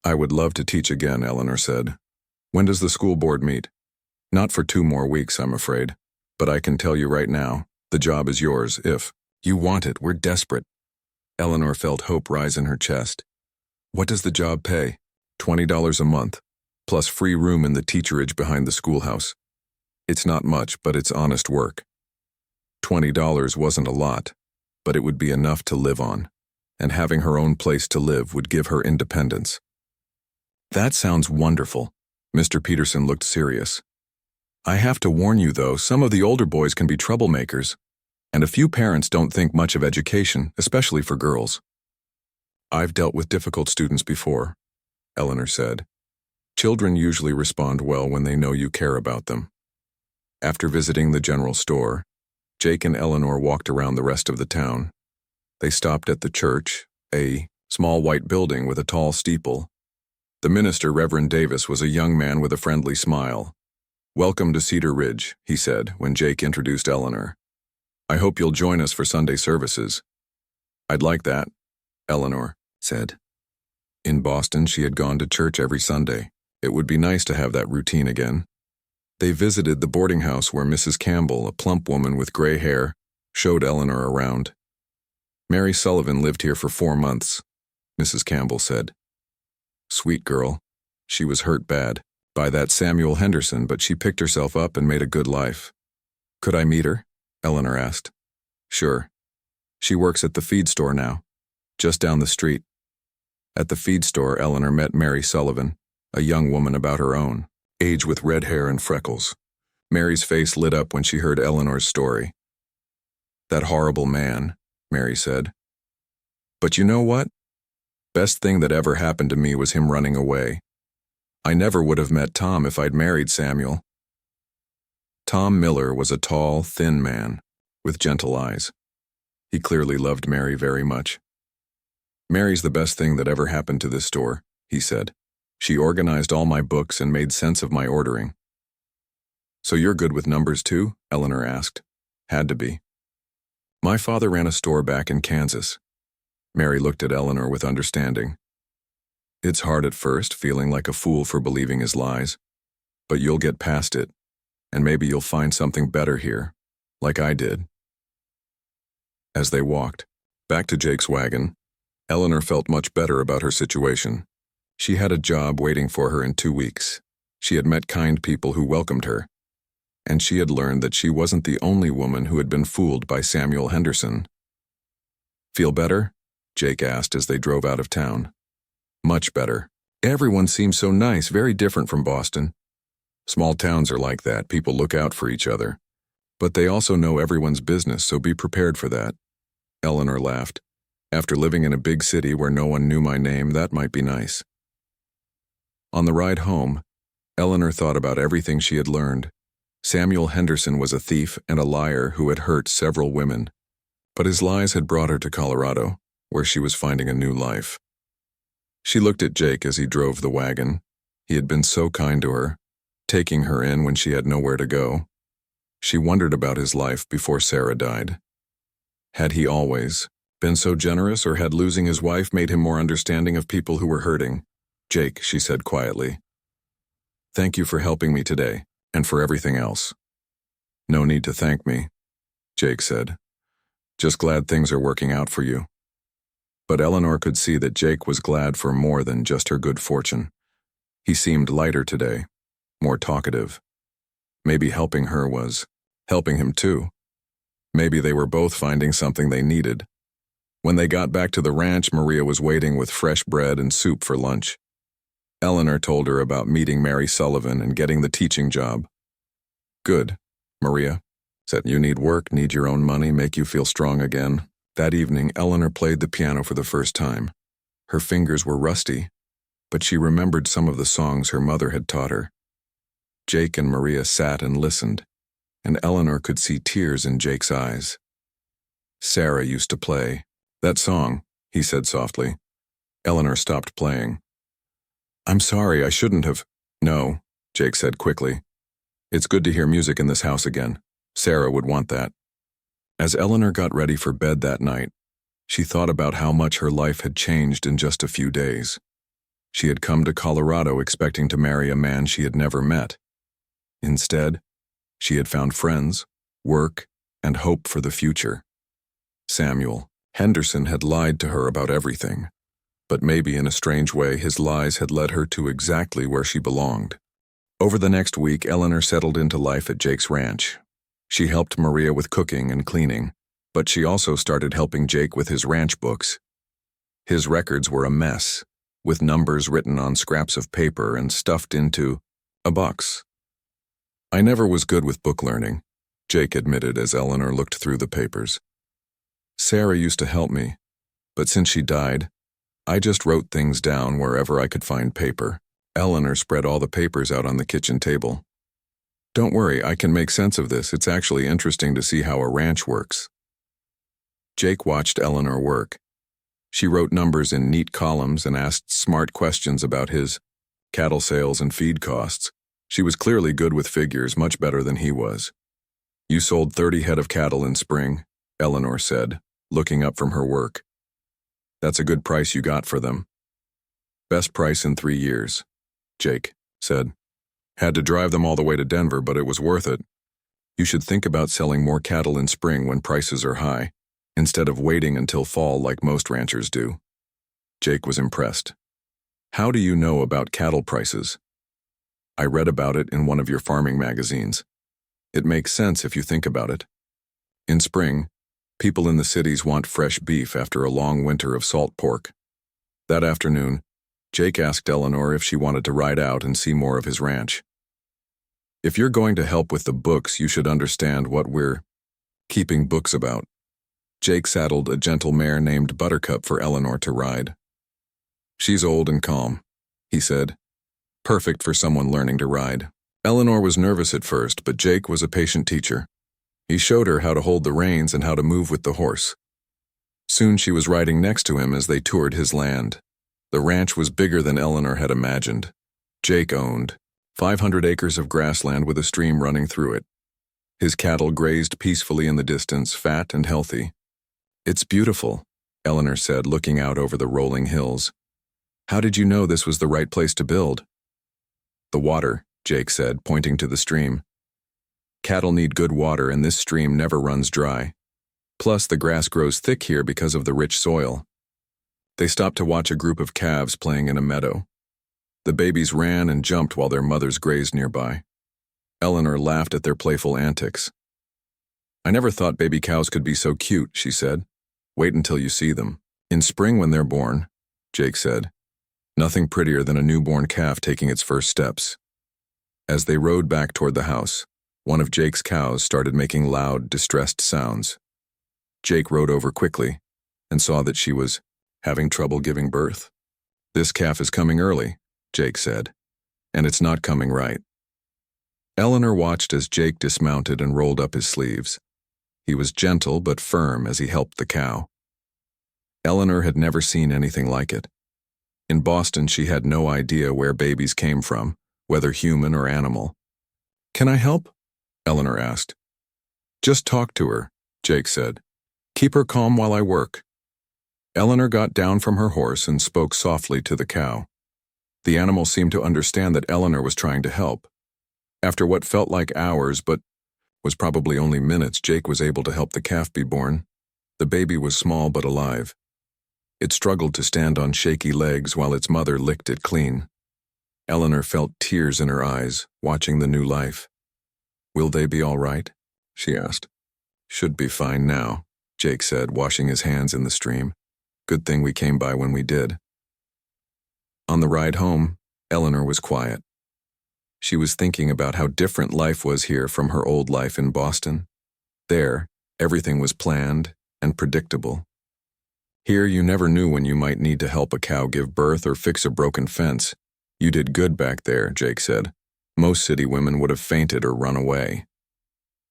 I would love to teach again, Eleanor said. When does the school board meet? Not for 2 more weeks, I'm afraid. But I can tell you right now, the job is yours if you want it. We're desperate. Eleanor felt hope rise in her chest. What does the job pay? $20 a month, plus free room in the teacherage behind the schoolhouse. It's not much, but it's honest work. $20 wasn't a lot, but it would be enough to live on, and having her own place to live would give her independence. That sounds wonderful. Mr. Peterson looked serious. I have to warn you, though, some of the older boys can be troublemakers, and a few parents don't think much of education, especially for girls. I've dealt with difficult students before, Eleanor said. Children usually respond well when they know you care about them. After visiting the general store, Jake and Eleanor walked around the rest of the town. They stopped at the church, a small white building with a tall steeple. The minister, Reverend Davis, was a young man with a friendly smile. Welcome to Cedar Ridge, he said when Jake introduced Eleanor. I hope you'll join us for Sunday services. I'd like that, Eleanor said. In Boston, she had gone to church every Sunday. It would be nice to have that routine again. They visited the boarding house where Mrs. Campbell, a plump woman with gray hair, showed Eleanor around. Mary Sullivan lived here for 4 months, Mrs. Campbell said. Sweet girl. She was hurt bad by that Samuel Henderson, but she picked herself up and made a good life. Could I meet her? Eleanor asked. Sure. She works at the feed store now, just down the street. At the feed store, Eleanor met Mary Sullivan, a young woman about her own age with red hair and freckles. Mary's face lit up when she heard Eleanor's story. That horrible man, Mary said. But you know what? Best thing that ever happened to me was him running away. I never would have met Tom if I'd married Samuel. Tom Miller was a tall, thin man with gentle eyes. He clearly loved Mary very much. Mary's the best thing that ever happened to this store, he said. She organized all my books and made sense of my ordering. So you're good with numbers too? Eleanor asked. Had to be. My father ran a store back in Kansas. Mary looked at Eleanor with understanding. It's hard at first, feeling like a fool for believing his lies. But you'll get past it, and maybe you'll find something better here, like I did. As they walked back to Jake's wagon, Eleanor felt much better about her situation. She had a job waiting for her in 2 weeks. She had met kind people who welcomed her, and she had learned that she wasn't the only woman who had been fooled by Samuel Henderson. Feel better? Jake asked as they drove out of town. Much better, Everyone seems so nice, very different from Boston. Small towns are like that, people look out for each other. But they also know everyone's business, so be prepared for that. Eleanor laughed. After living in a big city where no one knew my name, that might be nice. On the ride home, Eleanor thought about everything she had learned. Samuel Henderson was a thief and a liar who had hurt several women. But his lies had brought her to Colorado, where she was finding a new life. She looked at Jake as he drove the wagon. He had been so kind to her, taking her in when she had nowhere to go. She wondered about his life before Sarah died. Had he always been so generous, or had losing his wife made him more understanding of people who were hurting? Jake, she said quietly. Thank you for helping me today, and for everything else. No need to thank me, Jake said. Just glad things are working out for you. But Eleanor could see that Jake was glad for more than just her good fortune. He seemed lighter today, more talkative. Maybe helping her was helping him too. Maybe they were both finding something they needed. When they got back to the ranch, Maria was waiting with fresh bread and soup for lunch. Eleanor told her about meeting Mary Sullivan and getting the teaching job. Good, Maria said. You need work, need your own money, make you feel strong again. That evening, Eleanor played the piano for the first time. Her fingers were rusty, but she remembered some of the songs her mother had taught her. Jake and Maria sat and listened, and Eleanor could see tears in Jake's eyes. Sarah used to play that song, he said softly. Eleanor stopped playing. I'm sorry, I shouldn't have. No, Jake said quickly. It's good to hear music in this house again. Sarah would want that. As Eleanor got ready for bed that night, she thought about how much her life had changed in just a few days. She had come to Colorado expecting to marry a man she had never met. Instead, she had found friends, work, and hope for the future. Samuel Henderson had lied to her about everything, but maybe in a strange way his lies had led her to exactly where she belonged. Over the next week, Eleanor settled into life at Jake's ranch. She helped Maria with cooking and cleaning, but she also started helping Jake with his ranch books. His records were a mess, with numbers written on scraps of paper and stuffed into a box. I never was good with book learning, Jake admitted as Eleanor looked through the papers. Sarah used to help me, but since she died, I just wrote things down wherever I could find paper. Eleanor spread all the papers out on the kitchen table. Don't worry, I can make sense of this. It's actually interesting to see how a ranch works. Jake watched Eleanor work. She wrote numbers in neat columns and asked smart questions about his cattle sales and feed costs. She was clearly good with figures, much better than he was. You sold 30 head of cattle in spring, Eleanor said, looking up from her work. That's a good price you got for them. Best price in 3 years, Jake said. Had to drive them all the way to Denver, but it was worth it. You should think about selling more cattle in spring when prices are high, instead of waiting until fall like most ranchers do. Jake was impressed. How do you know about cattle prices? I read about it in one of your farming magazines. It makes sense if you think about it. In spring, people in the cities want fresh beef after a long winter of salt pork. That afternoon, Jake asked Eleanor if she wanted to ride out and see more of his ranch. If you're going to help with the books, you should understand what we're keeping books about. Jake saddled a gentle mare named Buttercup for Eleanor to ride. She's old and calm, he said. Perfect for someone learning to ride. Eleanor was nervous at first, but Jake was a patient teacher. He showed her how to hold the reins and how to move with the horse. Soon she was riding next to him as they toured his land. The ranch was bigger than Eleanor had imagined. Jake owned 500 acres of grassland with a stream running through it. His cattle grazed peacefully in the distance, fat and healthy. It's beautiful, Eleanor said, looking out over the rolling hills. How did you know this was the right place to build? The water, Jake said, pointing to the stream. Cattle need good water, and this stream never runs dry. Plus, the grass grows thick here because of the rich soil. They stopped to watch a group of calves playing in a meadow. The babies ran and jumped while their mothers grazed nearby. Eleanor laughed at their playful antics. I never thought baby cows could be so cute, she said. Wait until you see them. In spring when they're born, Jake said, Nothing prettier than a newborn calf taking its first steps. As they rode back toward the house, one of Jake's cows started making loud, distressed sounds. Jake rode over quickly and saw that she was having trouble giving birth. "This calf is coming early," Jake said, "and it's not coming right." Eleanor watched as Jake dismounted and rolled up his sleeves. He was gentle but firm as he helped the cow. Eleanor had never seen anything like it. In Boston, she had no idea where babies came from, whether human or animal. "Can I help?" Eleanor asked. "Just talk to her," Jake said. "Keep her calm while I work." Eleanor got down from her horse and spoke softly to the cow. The animal seemed to understand that Eleanor was trying to help. After what felt like hours but was probably only minutes, Jake was able to help the calf be born. The baby was small but alive. It struggled to stand on shaky legs while its mother licked it clean. Eleanor felt tears in her eyes, watching the new life. "Will they be all right?" she asked. "Should be fine now," Jake said, washing his hands in the stream. "Good thing we came by when we did." On the ride home, Eleanor was quiet. She was thinking about how different life was here from her old life in Boston. There, everything was planned and predictable. Here, you never knew when you might need to help a cow give birth or fix a broken fence. "You did good back there," Jake said. "Most city women would have fainted or run away."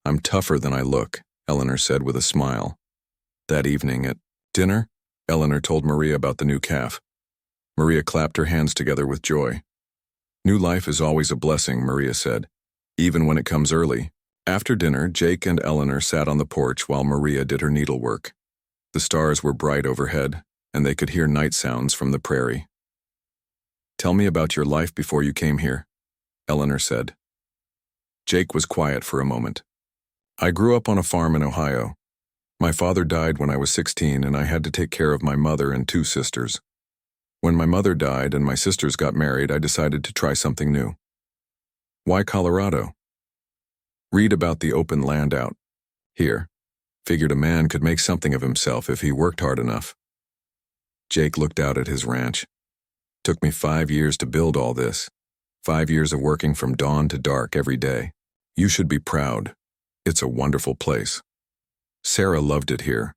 "I'm tougher than I look," Eleanor said with a smile. That evening at dinner, Eleanor told Maria about the new calf. Maria clapped her hands together with joy. "New life is always a blessing," Maria said, "even when it comes early." After dinner, Jake and Eleanor sat on the porch while Maria did her needlework. The stars were bright overhead, and they could hear night sounds from the prairie. "Tell me about your life before you came here," Eleanor said. Jake was quiet for a moment. "I grew up on a farm in Ohio. My father died when I was 16, and I had to take care of my mother and 2 sisters. When my mother died and my sisters got married, I decided to try something new." "Why Colorado?" "Read about the open land out here. Figured a man could make something of himself if he worked hard enough." Jake looked out at his ranch. "Took me 5 years to build all this. 5 years of working from dawn to dark every day. You should be proud. It's a wonderful place." Sarah loved it here.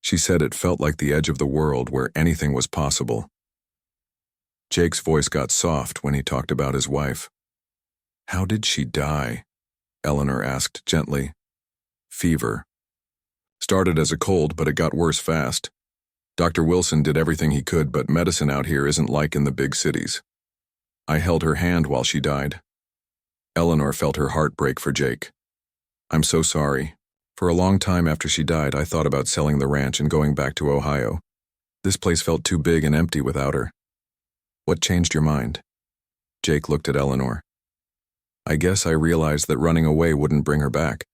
She said it felt like the edge of the world where anything was possible. Jake's voice got soft when he talked about his wife. "How did she die?" Eleanor asked gently. "Fever. Started as a cold, but it got worse fast. Dr. Wilson did everything he could, but medicine out here isn't like in the big cities. I held her hand while she died." Eleanor felt her heart break for Jake. "I'm so sorry. For a long time after she died, I thought about selling the ranch and going back to Ohio. This place felt too big and empty without her." "What changed your mind?" Jake looked at Eleanor. "I guess I realized that running away wouldn't bring her back.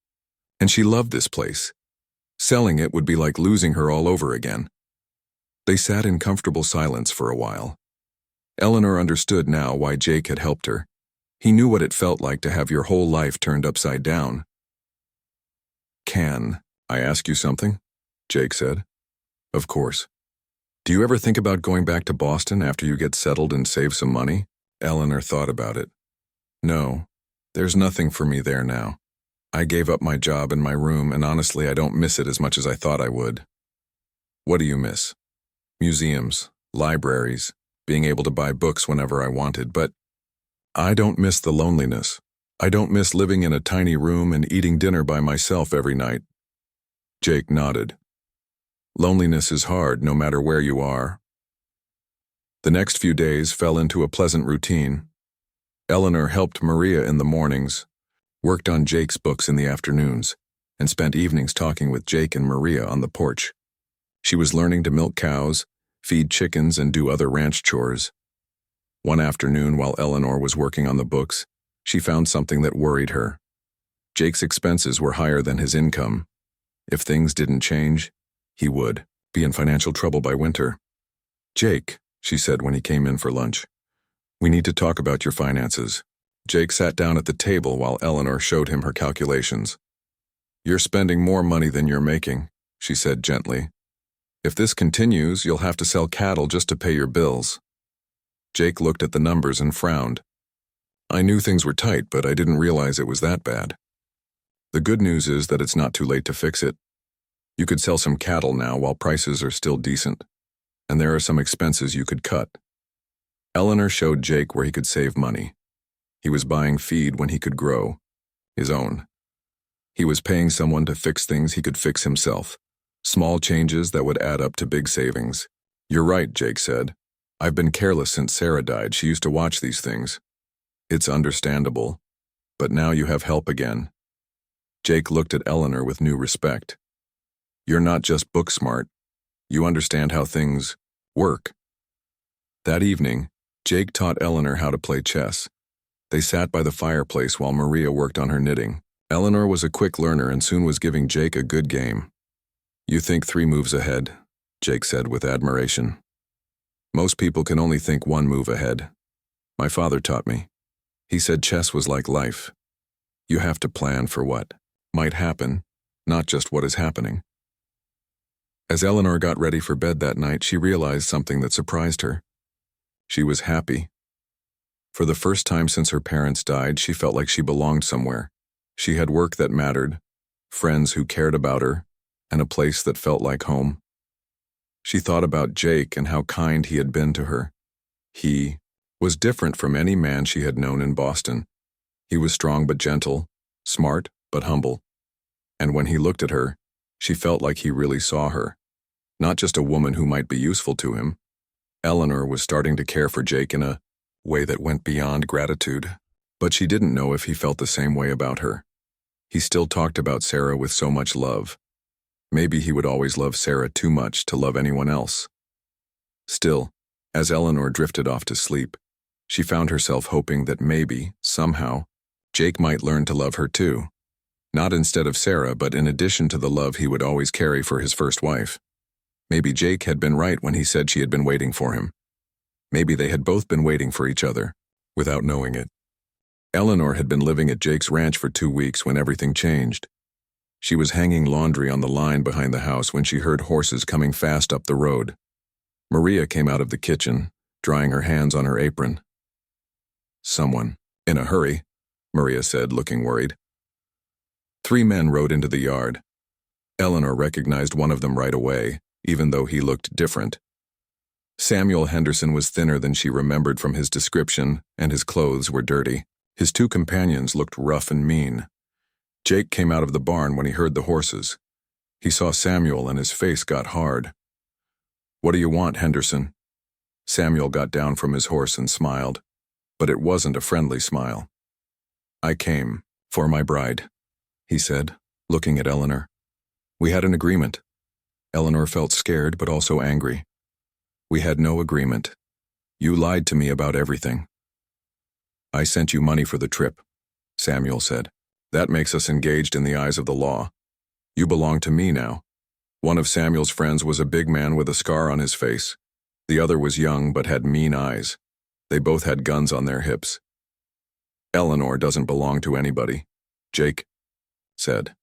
And she loved this place. Selling it would be like losing her all over again." They sat in comfortable silence for a while. Eleanor understood now why Jake had helped her. He knew what it felt like to have your whole life turned upside down. "Can I ask you something?" Jake said. "Of course. Do you ever think about going back to Boston after you get settled and save some money?" Eleanor thought about it. "No, there's nothing for me there now. I gave up my job and my room, and honestly, I don't miss it as much as I thought I would." "What do you miss?" "Museums, libraries, being able to buy books whenever I wanted, but I don't miss the loneliness. I don't miss living in a tiny room and eating dinner by myself every night." Jake nodded. "Loneliness is hard no matter where you are." The next few days fell into a pleasant routine. Eleanor helped Maria in the mornings, worked on Jake's books in the afternoons, and spent evenings talking with Jake and Maria on the porch. She was learning to milk cows, feed chickens, and do other ranch chores. One afternoon, while Eleanor was working on the books, she found something that worried her. Jake's expenses were higher than his income. If things didn't change, he would be in financial trouble by winter. "Jake," she said when he came in for lunch, "we need to talk about your finances." Jake sat down at the table while Eleanor showed him her calculations. "You're spending more money than you're making," she said gently. "If this continues, you'll have to sell cattle just to pay your bills." Jake looked at the numbers and frowned. I knew things were tight, but I didn't realize it was that bad. The good news is that it's not too late to fix it. You could sell some cattle now while prices are still decent, and there are some expenses you could cut. Eleanor showed Jake where he could save money. He was buying feed when he could grow his own. He was paying someone to fix things he could fix himself. Small changes that would add up to big savings. You're right, Jake said. I've been careless since Sarah died. She used to watch these things. It's understandable, but now you have help again. Jake looked at Eleanor with new respect. You're not just book smart. You understand how things work. That evening, Jake taught Eleanor how to play chess. They sat by the fireplace while Maria worked on her knitting. Eleanor was a quick learner and soon was giving Jake a good game. You think 3 moves ahead, Jake said with admiration. Most people can only think 1 move ahead. My father taught me. He said chess was like life. You have to plan for what might happen, not just what is happening. As Eleanor got ready for bed that night, she realized something that surprised her. She was happy. For the first time since her parents died, she felt like she belonged somewhere. She had work that mattered, friends who cared about her, and a place that felt like home. She thought about Jake and how kind he had been to her. He was different from any man she had known in Boston. He was strong but gentle, smart but humble. And when he looked at her, she felt like he really saw her, not just a woman who might be useful to him. Eleanor was starting to care for Jake in a way that went beyond gratitude, but she didn't know if he felt the same way about her. He still talked about Sarah with so much love. Maybe he would always love Sarah too much to love anyone else. Still, as Eleanor drifted off to sleep, she found herself hoping that maybe, somehow, Jake might learn to love her too. Not instead of Sarah, but in addition to the love he would always carry for his first wife. Maybe Jake had been right when he said she had been waiting for him. Maybe they had both been waiting for each other, without knowing it. Eleanor had been living at Jake's ranch for 2 weeks when everything changed. She was hanging laundry on the line behind the house when she heard horses coming fast up the road. Maria came out of the kitchen, drying her hands on her apron. Someone, in a hurry, Maria said, looking worried. 3 men rode into the yard. Eleanor recognized one of them right away, even though he looked different. Samuel Henderson was thinner than she remembered from his description, and his clothes were dirty. His 2 companions looked rough and mean. Jake came out of the barn when he heard the horses. He saw Samuel and his face got hard. What do you want, Henderson? Samuel got down from his horse and smiled, but it wasn't a friendly smile. I came for my bride, he said, looking at Eleanor. We had an agreement. Eleanor felt scared but also angry. We had no agreement. You lied to me about everything. I sent you money for the trip, Samuel said. That makes us engaged in the eyes of the law. You belong to me now. One of Samuel's friends was a big man with a scar on his face. The other was young but had mean eyes. They both had guns on their hips. Eleanor doesn't belong to anybody, Jake said.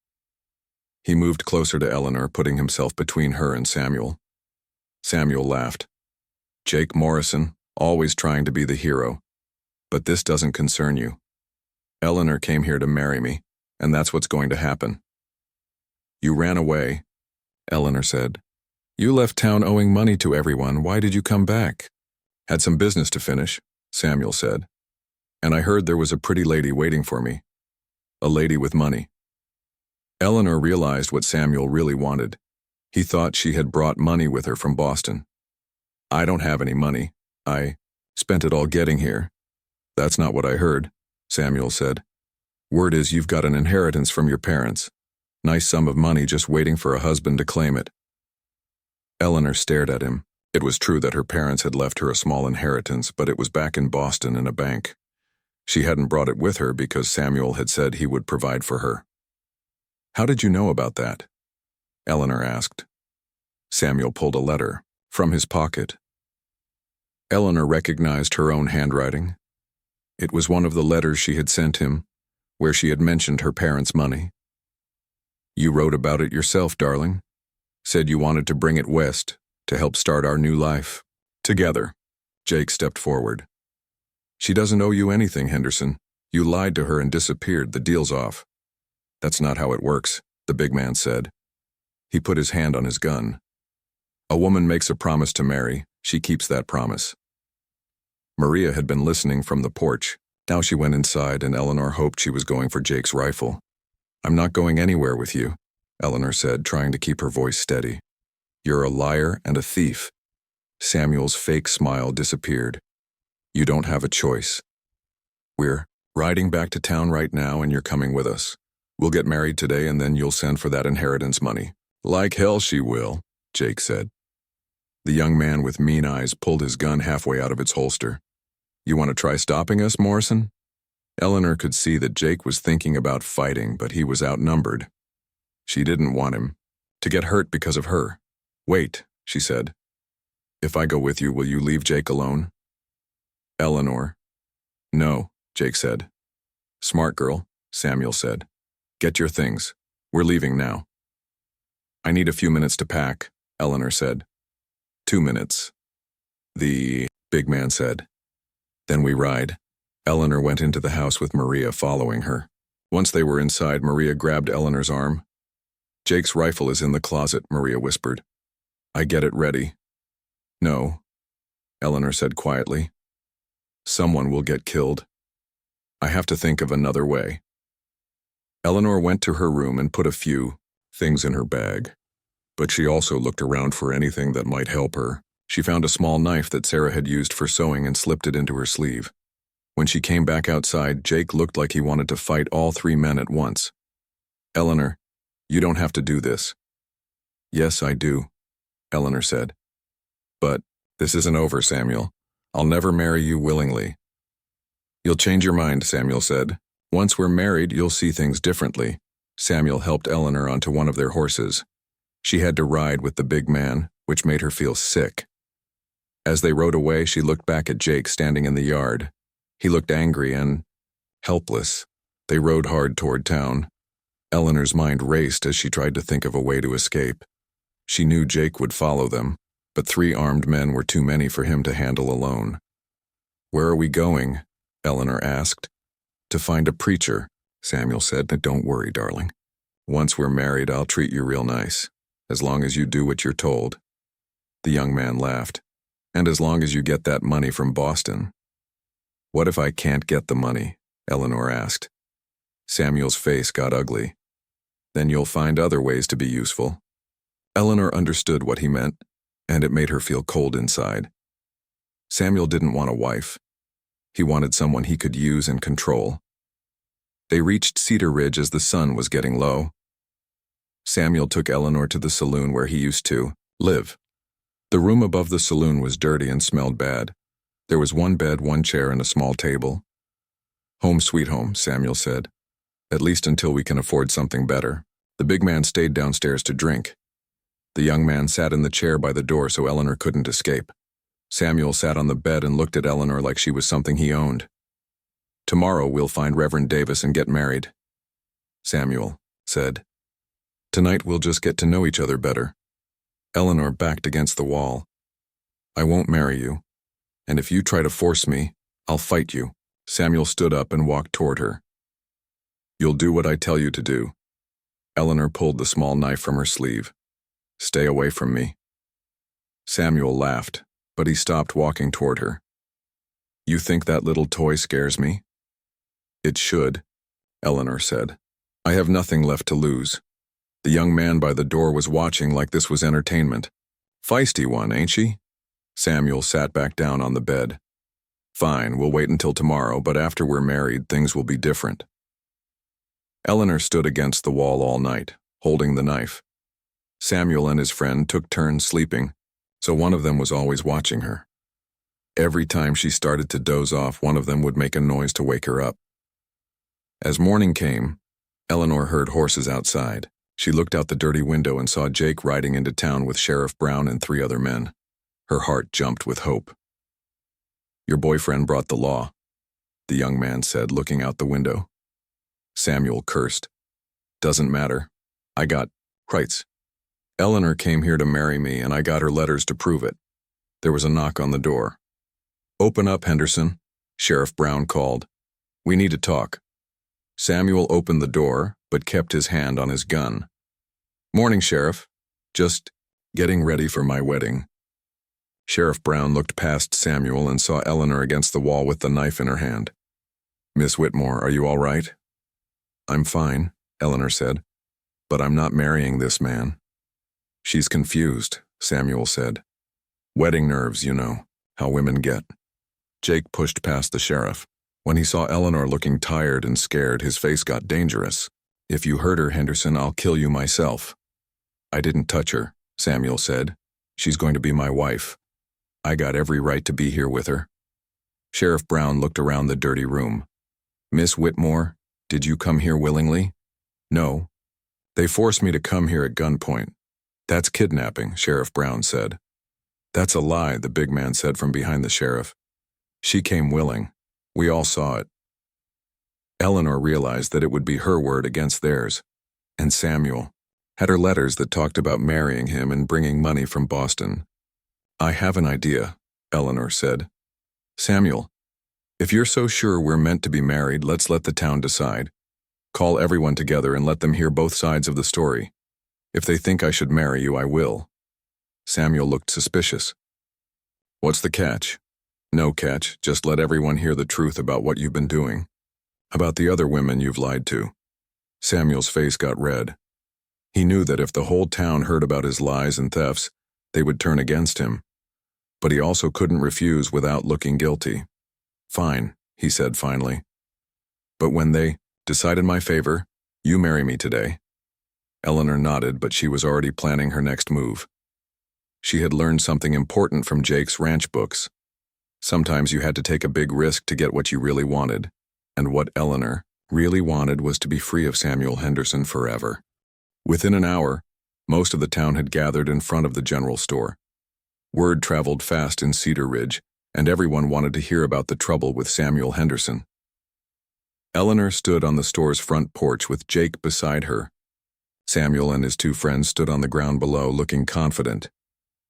He moved closer to Eleanor, putting himself between her and Samuel. Samuel laughed. Jake Morrison, always trying to be the hero. But this doesn't concern you. Eleanor came here to marry me, and that's what's going to happen. You ran away, Eleanor said. You left town owing money to everyone. Why did you come back? Had some business to finish, Samuel said. And I heard there was a pretty lady waiting for me. A lady with money. Eleanor realized what Samuel really wanted. He thought she had brought money with her from Boston. I don't have any money. I spent it all getting here. That's not what I heard, Samuel said. Word is you've got an inheritance from your parents. Nice sum of money just waiting for a husband to claim it. Eleanor stared at him. It was true that her parents had left her a small inheritance, but it was back in Boston in a bank. She hadn't brought it with her because Samuel had said he would provide for her. How did you know about that? Eleanor asked. Samuel pulled a letter from his pocket. Eleanor recognized her own handwriting. It was one of the letters she had sent him, where she had mentioned her parents' money. You wrote about it yourself, darling. Said you wanted to bring it west to help start our new life together. Jake stepped forward. She doesn't owe you anything, Henderson. You lied to her and disappeared. The deal's off. That's not how it works, the big man said. He put his hand on his gun. A woman makes a promise to marry. She keeps that promise. Maria had been listening from the porch. Now she went inside, and Eleanor hoped she was going for Jake's rifle. I'm not going anywhere with you, Eleanor said, trying to keep her voice steady. You're a liar and a thief. Samuel's fake smile disappeared. You don't have a choice. We're riding back to town right now, and you're coming with us. We'll get married today, and then you'll send for that inheritance money. Like hell she will, Jake said. The young man with mean eyes pulled his gun halfway out of its holster. You want to try stopping us, Morrison? Eleanor could see that Jake was thinking about fighting, but he was outnumbered. She didn't want him to get hurt because of her. Wait, she said. If I go with you, will you leave Jake alone? Eleanor. No, Jake said. Smart girl, Samuel said. Get your things. We're leaving now. I need a few minutes to pack, Eleanor said. 2 minutes. The big man said. Then we ride. Eleanor went into the house with Maria following her. Once they were inside, Maria grabbed Eleanor's arm. Jake's rifle is in the closet, Maria whispered. I get it ready. No, Eleanor said quietly. Someone will get killed. I have to think of another way. Eleanor went to her room and put a few things in her bag. But she also looked around for anything that might help her. She found a small knife that Sarah had used for sewing and slipped it into her sleeve. When she came back outside, Jake looked like he wanted to fight all 3 men at once. Eleanor, you don't have to do this. Yes, I do, Eleanor said. But this isn't over, Samuel. I'll never marry you willingly. You'll change your mind, Samuel said. Once we're married, you'll see things differently. Samuel helped Eleanor onto one of their horses. She had to ride with the big man, which made her feel sick. As they rode away, she looked back at Jake standing in the yard. He looked angry and helpless. They rode hard toward town. Eleanor's mind raced as she tried to think of a way to escape. She knew Jake would follow them, but 3 armed men were too many for him to handle alone. Where are we going? Eleanor asked. To find a preacher, Samuel said. Don't worry, darling. Once we're married, I'll treat you real nice, as long as you do what you're told. The young man laughed. And as long as you get that money from Boston. What if I can't get the money? Eleanor asked. Samuel's face got ugly. Then you'll find other ways to be useful. Eleanor understood what he meant, and it made her feel cold inside. Samuel didn't want a wife. He wanted someone he could use and control. They reached Cedar Ridge as the sun was getting low. Samuel took Eleanor to the saloon where he used to live. The room above the saloon was dirty and smelled bad. There was 1 bed, 1 chair, and a small table. Home sweet home, Samuel said. At least until we can afford something better. The big man stayed downstairs to drink. The young man sat in the chair by the door so Eleanor couldn't escape. Samuel sat on the bed and looked at Eleanor like she was something he owned. Tomorrow we'll find Reverend Davis and get married, Samuel said. Tonight we'll just get to know each other better. Eleanor backed against the wall. I won't marry you, and if you try to force me, I'll fight you. Samuel stood up and walked toward her. You'll do what I tell you to do. Eleanor pulled the small knife from her sleeve. Stay away from me. Samuel laughed, but he stopped walking toward her. You think that little toy scares me? It should, Eleanor said. I have nothing left to lose. The young man by the door was watching like this was entertainment. Feisty one, ain't she? Samuel sat back down on the bed. Fine, we'll wait until tomorrow, but after we're married, things will be different. Eleanor stood against the wall all night, holding the knife. Samuel and his friend took turns sleeping, so one of them was always watching her. Every time she started to doze off, one of them would make a noise to wake her up. As morning came, Eleanor heard horses outside. She looked out the dirty window and saw Jake riding into town with Sheriff Brown and 3 other men. Her heart jumped with hope. Your boyfriend brought the law, the young man said, looking out the window. Samuel cursed. Doesn't matter. I got rights. Eleanor came here to marry me, and I got her letters to prove it. There was a knock on the door. "Open up, Henderson," Sheriff Brown called. "We need to talk." Samuel opened the door, but kept his hand on his gun. "Morning, Sheriff. Just getting ready for my wedding." Sheriff Brown looked past Samuel and saw Eleanor against the wall with the knife in her hand. "Miss Whitmore, are you all right?" "I'm fine," Eleanor said, "but I'm not marrying this man." "She's confused," Samuel said. "Wedding nerves, you know, how women get." Jake pushed past the sheriff. When he saw Eleanor looking tired and scared, his face got dangerous. "If you hurt her, Henderson, I'll kill you myself." "I didn't touch her," Samuel said. "She's going to be my wife. I got every right to be here with her." Sheriff Brown looked around the dirty room. "Miss Whitmore, did you come here willingly?" "No. They forced me to come here at gunpoint." "That's kidnapping," Sheriff Brown said. "That's a lie," the big man said from behind the sheriff. "She came willing. We all saw it." Eleanor realized that it would be her word against theirs. And Samuel had her letters that talked about marrying him and bringing money from Boston. "I have an idea," Eleanor said. "Samuel, if you're so sure we're meant to be married, let's let the town decide. Call everyone together and let them hear both sides of the story. If they think I should marry you, I will." Samuel looked suspicious. "What's the catch?" "No catch, just let everyone hear the truth about what you've been doing. About the other women you've lied to." Samuel's face got red. He knew that if the whole town heard about his lies and thefts, they would turn against him. But he also couldn't refuse without looking guilty. "Fine," he said finally. "But when they decide in my favor, you marry me today." Eleanor nodded, but she was already planning her next move. She had learned something important from Jake's ranch books. Sometimes you had to take a big risk to get what you really wanted, and what Eleanor really wanted was to be free of Samuel Henderson forever. Within an hour, most of the town had gathered in front of the general store. Word traveled fast in Cedar Ridge, and everyone wanted to hear about the trouble with Samuel Henderson. Eleanor stood on the store's front porch with Jake beside her. Samuel and his two friends stood on the ground below, looking confident.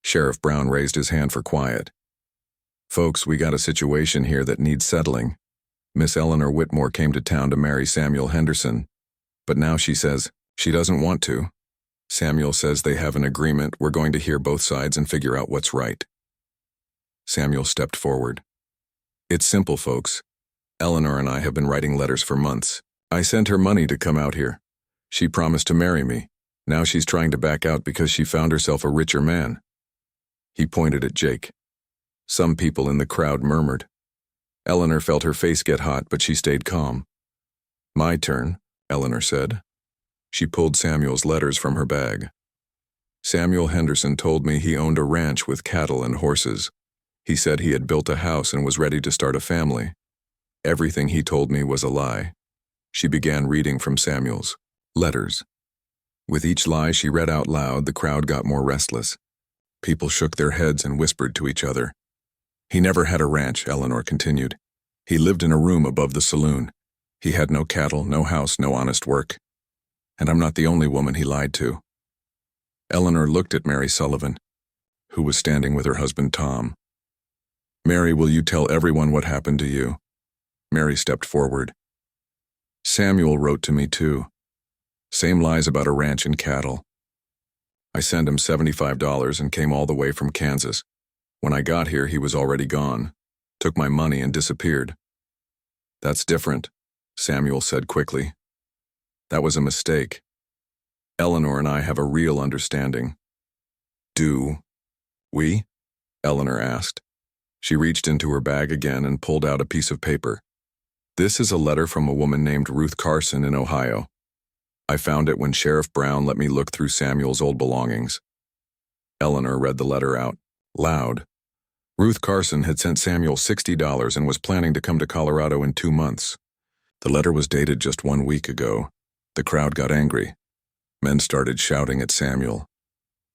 Sheriff Brown raised his hand for quiet. "Folks, we got a situation here that needs settling. Miss Eleanor Whitmore came to town to marry Samuel Henderson, but now she says she doesn't want to. Samuel says they have an agreement. We're going to hear both sides and figure out what's right." Samuel stepped forward. "It's simple, folks. Eleanor and I have been writing letters for months. I sent her money to come out here. She promised to marry me. Now she's trying to back out because she found herself a richer man." He pointed at Jake. Some people in the crowd murmured. Eleanor felt her face get hot, but she stayed calm. "My turn," Eleanor said. She pulled Samuel's letters from her bag. "Samuel Henderson told me he owned a ranch with cattle and horses. He said he had built a house and was ready to start a family. Everything he told me was a lie." She began reading from Samuel's letters. With each lie she read out loud, the crowd got more restless. People shook their heads and whispered to each other. "He never had a ranch," Eleanor continued. "He lived in a room above the saloon. He had no cattle, no house, no honest work. And I'm not the only woman he lied to." Eleanor looked at Mary Sullivan, who was standing with her husband Tom. "Mary, will you tell everyone what happened to you?" Mary stepped forward. "Samuel wrote to me too. Same lies about a ranch and cattle. I sent him $75 and came all the way from Kansas. When I got here, he was already gone, took my money and disappeared." "That's different," Samuel said quickly. "That was a mistake. Eleanor and I have a real understanding." "Do we?" Eleanor asked. She reached into her bag again and pulled out a piece of paper. "This is a letter from a woman named Ruth Carson in Ohio. I found it when Sheriff Brown let me look through Samuel's old belongings." Eleanor read the letter out loud. Ruth Carson had sent Samuel $60 and was planning to come to Colorado in 2 months. The letter was dated just 1 week ago. The crowd got angry. Men started shouting at Samuel.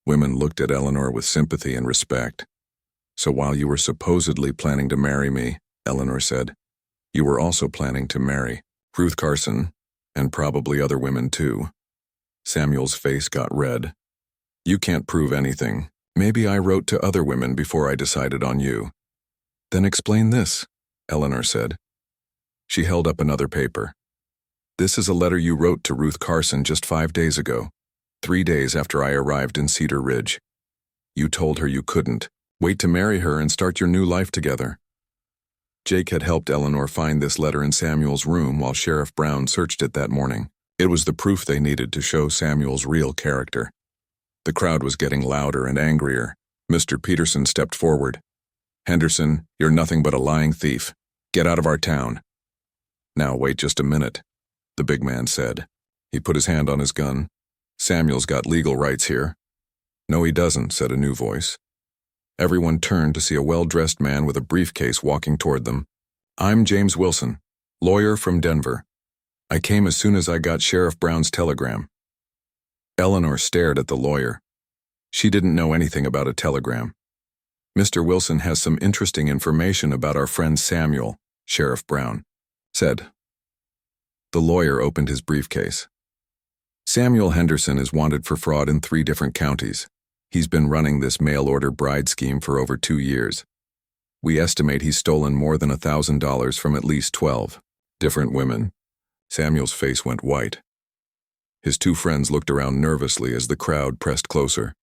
Women looked at Eleanor with sympathy and respect. "So while you were supposedly planning to marry me," Eleanor said, "you were also planning to marry Ruth Carson, and probably other women too." Samuel's face got red. "You can't prove anything. Maybe I wrote to other women before I decided on you." Then explain this, Eleanor said. She held up another paper. This is a letter you wrote to Ruth Carson just 5 days ago, 3 days after I arrived in Cedar Ridge. You told her you couldn't wait to marry her and start your new life together. Jake had helped Eleanor find this letter in Samuel's room while Sheriff Brown searched it that morning. It was the proof they needed to show Samuel's real character. The crowd was getting louder and angrier. Mr. Peterson stepped forward. Henderson, you're nothing but a lying thief. Get out of our town. Now wait just a minute, the big man said. He put his hand on his gun. Samuel's got legal rights here. No, he doesn't, said a new voice. Everyone turned to see a well-dressed man with a briefcase walking toward them. I'm James Wilson, lawyer from Denver. I came as soon as I got Sheriff Brown's telegram. Eleanor stared at the lawyer. She didn't know anything about a telegram. Mr. Wilson has some interesting information about our friend Samuel, Sheriff Brown said. The lawyer opened his briefcase. Samuel Henderson is wanted for fraud in 3 different counties. He's been running this mail-order bride scheme for over 2 years. We estimate he's stolen more than $1,000 from at least 12 different women. Samuel's face went white. His 2 friends looked around nervously as the crowd pressed closer.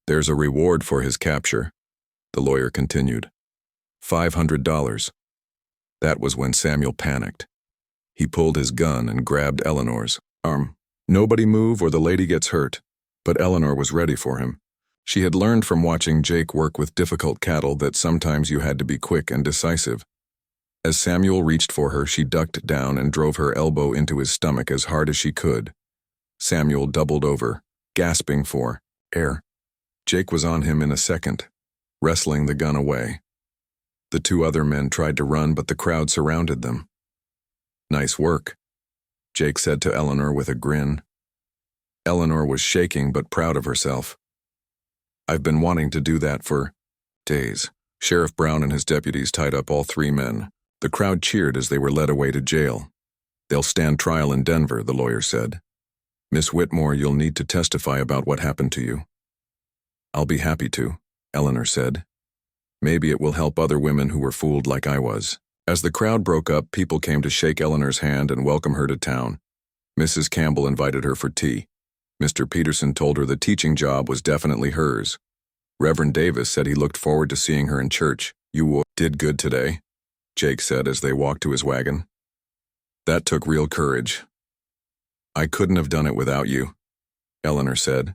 There's a reward for his capture, the lawyer continued. $500. That was when Samuel panicked. He pulled his gun and grabbed Eleanor's arm. Nobody move or the lady gets hurt. But Eleanor was ready for him. She had learned from watching Jake work with difficult cattle that sometimes you had to be quick and decisive. As Samuel reached for her, she ducked down and drove her elbow into his stomach as hard as she could. Samuel doubled over, gasping for air. Jake was on him in a second, wrestling the gun away. The 2 other men tried to run, but the crowd surrounded them. Nice work, Jake said to Eleanor with a grin. Eleanor was shaking but proud of herself. I've been wanting to do that for days. Sheriff Brown and his deputies tied up all 3 men. The crowd cheered as they were led away to jail. They'll stand trial in Denver, the lawyer said. Miss Whitmore, you'll need to testify about what happened to you. I'll be happy to, Eleanor said. Maybe it will help other women who were fooled like I was. As the crowd broke up, people came to shake Eleanor's hand and welcome her to town. Mrs. Campbell invited her for tea. Mr. Peterson told her the teaching job was definitely hers. Reverend Davis said he looked forward to seeing her in church. You did good today, Jake said as they walked to his wagon. That took real courage. I couldn't have done it without you, Eleanor said.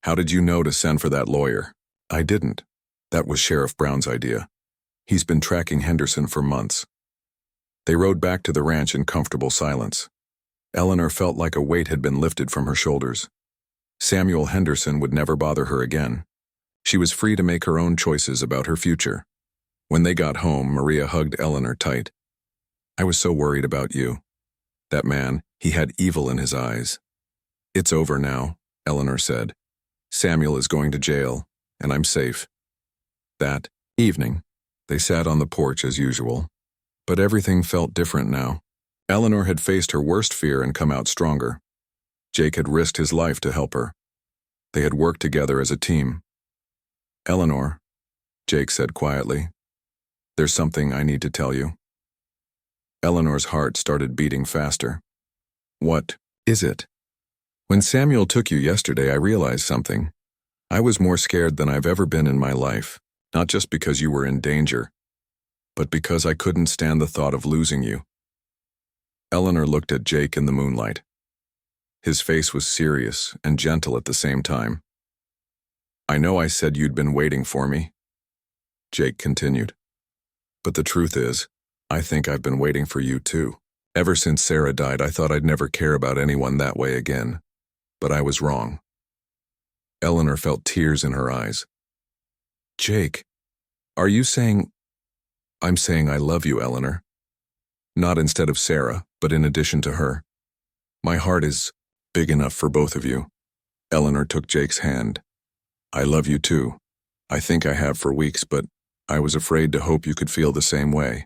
How did you know to send for that lawyer? I didn't. That was Sheriff Brown's idea. He's been tracking Henderson for months. They rode back to the ranch in comfortable silence. Eleanor felt like a weight had been lifted from her shoulders. Samuel Henderson would never bother her again. She was free to make her own choices about her future. When they got home, Maria hugged Eleanor tight. I was so worried about you. That man, he had evil in his eyes. It's over now, Eleanor said. Samuel is going to jail, and I'm safe. That evening, they sat on the porch as usual. But everything felt different now. Eleanor had faced her worst fear and come out stronger. Jake had risked his life to help her. They had worked together as a team. Eleanor, Jake said quietly, there's something I need to tell you. Eleanor's heart started beating faster. What is it? When Samuel took you yesterday, I realized something. I was more scared than I've ever been in my life, not just because you were in danger, but because I couldn't stand the thought of losing you. Eleanor looked at Jake in the moonlight. His face was serious and gentle at the same time. I know I said you'd been waiting for me, Jake continued. But the truth is, I think I've been waiting for you too. Ever since Sarah died, I thought I'd never care about anyone that way again. But I was wrong. Eleanor felt tears in her eyes. Jake, are you saying... I'm saying I love you, Eleanor. Not instead of Sarah, but in addition to her. My heart is big enough for both of you. Eleanor took Jake's hand. I love you too. I think I have for weeks, but I was afraid to hope you could feel the same way.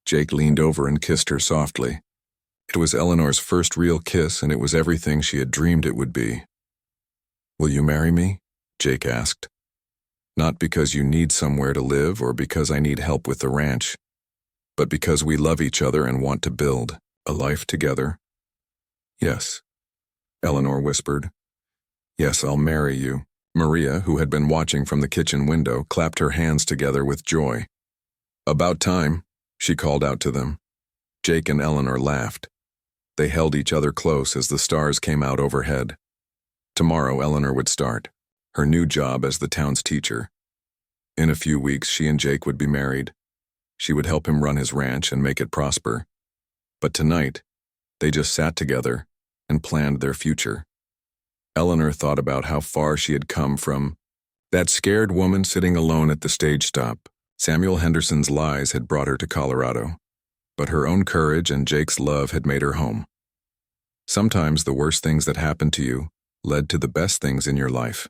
Jake leaned over and kissed her softly. It was Eleanor's first real kiss, and it was everything she had dreamed it would be. Will you marry me? Jake asked. Not because you need somewhere to live or because I need help with the ranch, but because we love each other and want to build a life together. Yes, Eleanor whispered. Yes, I'll marry you. Maria, who had been watching from the kitchen window, clapped her hands together with joy. About time, she called out to them. Jake and Eleanor laughed. They held each other close as the stars came out overhead. Tomorrow, Eleanor would start her new job as the town's teacher. In a few weeks, she and Jake would be married. She would help him run his ranch and make it prosper. But tonight, they just sat together and planned their future. Eleanor thought about how far she had come from that scared woman sitting alone at the stage stop. Samuel Henderson's lies had brought her to Colorado, but her own courage and Jake's love had made her home. Sometimes the worst things that happened to you led to the best things in your life.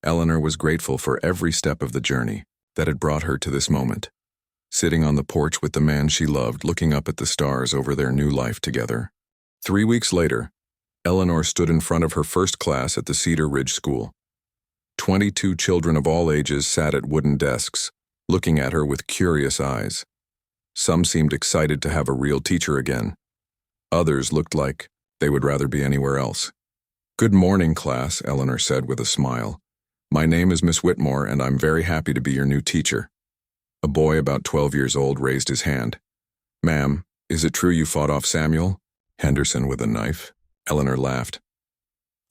Eleanor was grateful for every step of the journey that had brought her to this moment, sitting on the porch with the man she loved, looking up at the stars over their new life together. 3 weeks later, Eleanor stood in front of her first class at the Cedar Ridge School. 22 children of all ages sat at wooden desks, looking at her with curious eyes. Some seemed excited to have a real teacher again. Others looked like they would rather be anywhere else. "Good morning, class," Eleanor said with a smile. "My name is Miss Whitmore, and I'm very happy to be your new teacher." A boy about 12 years old raised his hand. "Ma'am, is it true you fought off Samuel Henderson with a knife?" Eleanor laughed.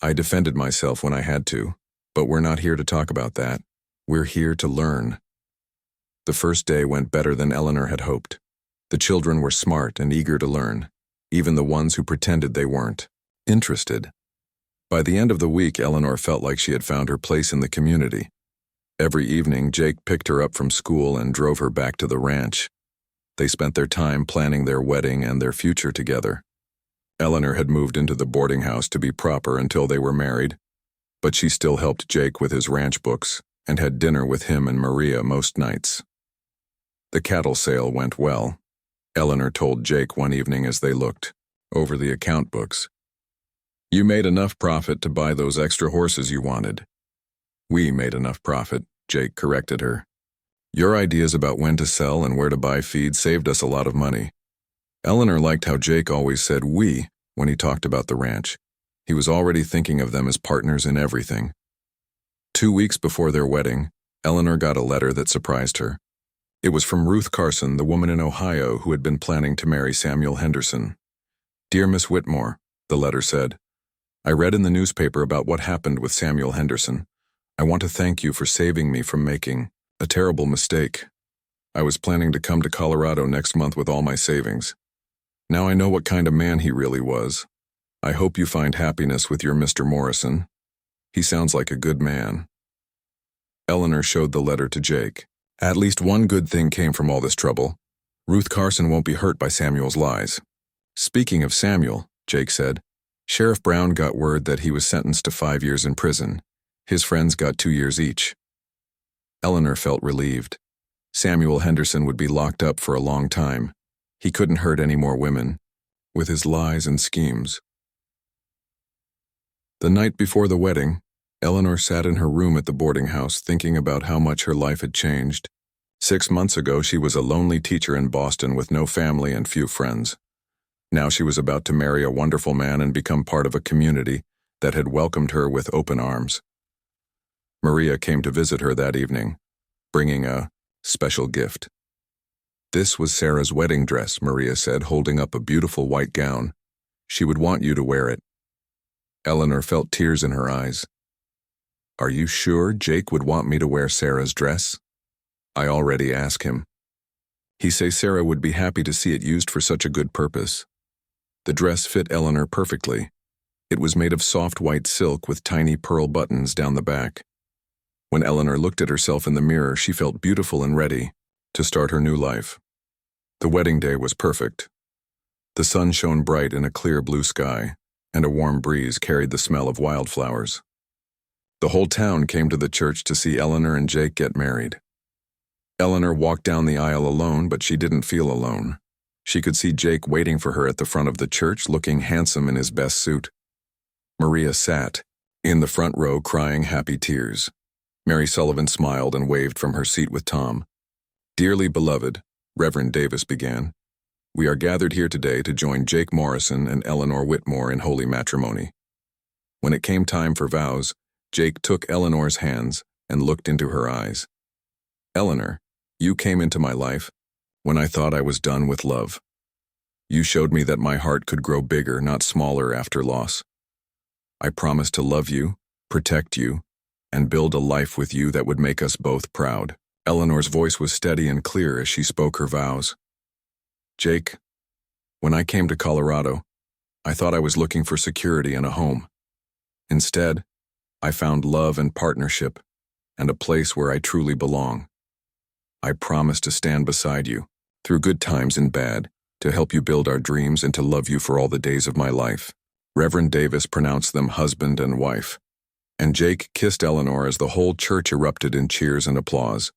"I defended myself when I had to, but we're not here to talk about that. We're here to learn." The first day went better than Eleanor had hoped. The children were smart and eager to learn, even the ones who pretended they weren't interested. By the end of the week, Eleanor felt like she had found her place in the community. Every evening, Jake picked her up from school and drove her back to the ranch. They spent their time planning their wedding and their future together. Eleanor had moved into the boarding house to be proper until they were married, but she still helped Jake with his ranch books and had dinner with him and Maria most nights. The cattle sale went well, Eleanor told Jake one evening as they looked over the account books. "You made enough profit to buy those extra horses you wanted." "We made enough profit," Jake corrected her. "Your ideas about when to sell and where to buy feed saved us a lot of money." Eleanor liked how Jake always said "we" when he talked about the ranch. He was already thinking of them as partners in everything. 2 weeks before their wedding, Eleanor got a letter that surprised her. It was from Ruth Carson, the woman in Ohio who had been planning to marry Samuel Henderson. "Dear Miss Whitmore," the letter said, "I read in the newspaper about what happened with Samuel Henderson. I want to thank you for saving me from making a terrible mistake. I was planning to come to Colorado next month with all my savings. Now I know what kind of man he really was. I hope you find happiness with your Mr. Morrison. He sounds like a good man." Eleanor showed the letter to Jake. At least one good thing came from all this trouble. Ruth Carson won't be hurt by Samuel's lies. "Speaking of Samuel," Jake said, "Sheriff Brown got word that he was sentenced to 5 years in prison. His friends got 2 years each." Eleanor felt relieved. Samuel Henderson would be locked up for a long time. He couldn't hurt any more women with his lies and schemes. The night before the wedding, Eleanor sat in her room at the boarding house thinking about how much her life had changed. 6 months ago, she was a lonely teacher in Boston with no family and few friends. Now she was about to marry a wonderful man and become part of a community that had welcomed her with open arms. Maria came to visit her that evening, bringing a special gift. "This was Sarah's wedding dress," Maria said, holding up a beautiful white gown. "She would want you to wear it." Eleanor felt tears in her eyes. "Are you sure Jake would want me to wear Sarah's dress?" "I already asked him. He says Sarah would be happy to see it used for such a good purpose." The dress fit Eleanor perfectly. It was made of soft white silk with tiny pearl buttons down the back. When Eleanor looked at herself in the mirror, she felt beautiful and ready to start her new life. The wedding day was perfect. The sun shone bright in a clear blue sky, and a warm breeze carried the smell of wildflowers. The whole town came to the church to see Eleanor and Jake get married. Eleanor walked down the aisle alone, but she didn't feel alone. She could see Jake waiting for her at the front of the church, looking handsome in his best suit. Maria sat in the front row crying happy tears. Mary Sullivan smiled and waved from her seat with Tom. Dearly beloved, Reverend Davis began, we are gathered here today to join Jake Morrison and Eleanor Whitmore in holy matrimony. When it came time for vows, Jake took Eleanor's hands and looked into her eyes. Eleanor, you came into my life when I thought I was done with love. You showed me that my heart could grow bigger, not smaller after loss. I promised to love you, protect you, and build a life with you that would make us both proud. Eleanor's voice was steady and clear as she spoke her vows. Jake, when I came to Colorado, I thought I was looking for security and a home. Instead, I found love and partnership, and a place where I truly belong. I promise to stand beside you, through good times and bad, to help you build our dreams and to love you for all the days of my life. Reverend Davis pronounced them husband and wife, and Jake kissed Eleanor as the whole church erupted in cheers and applause.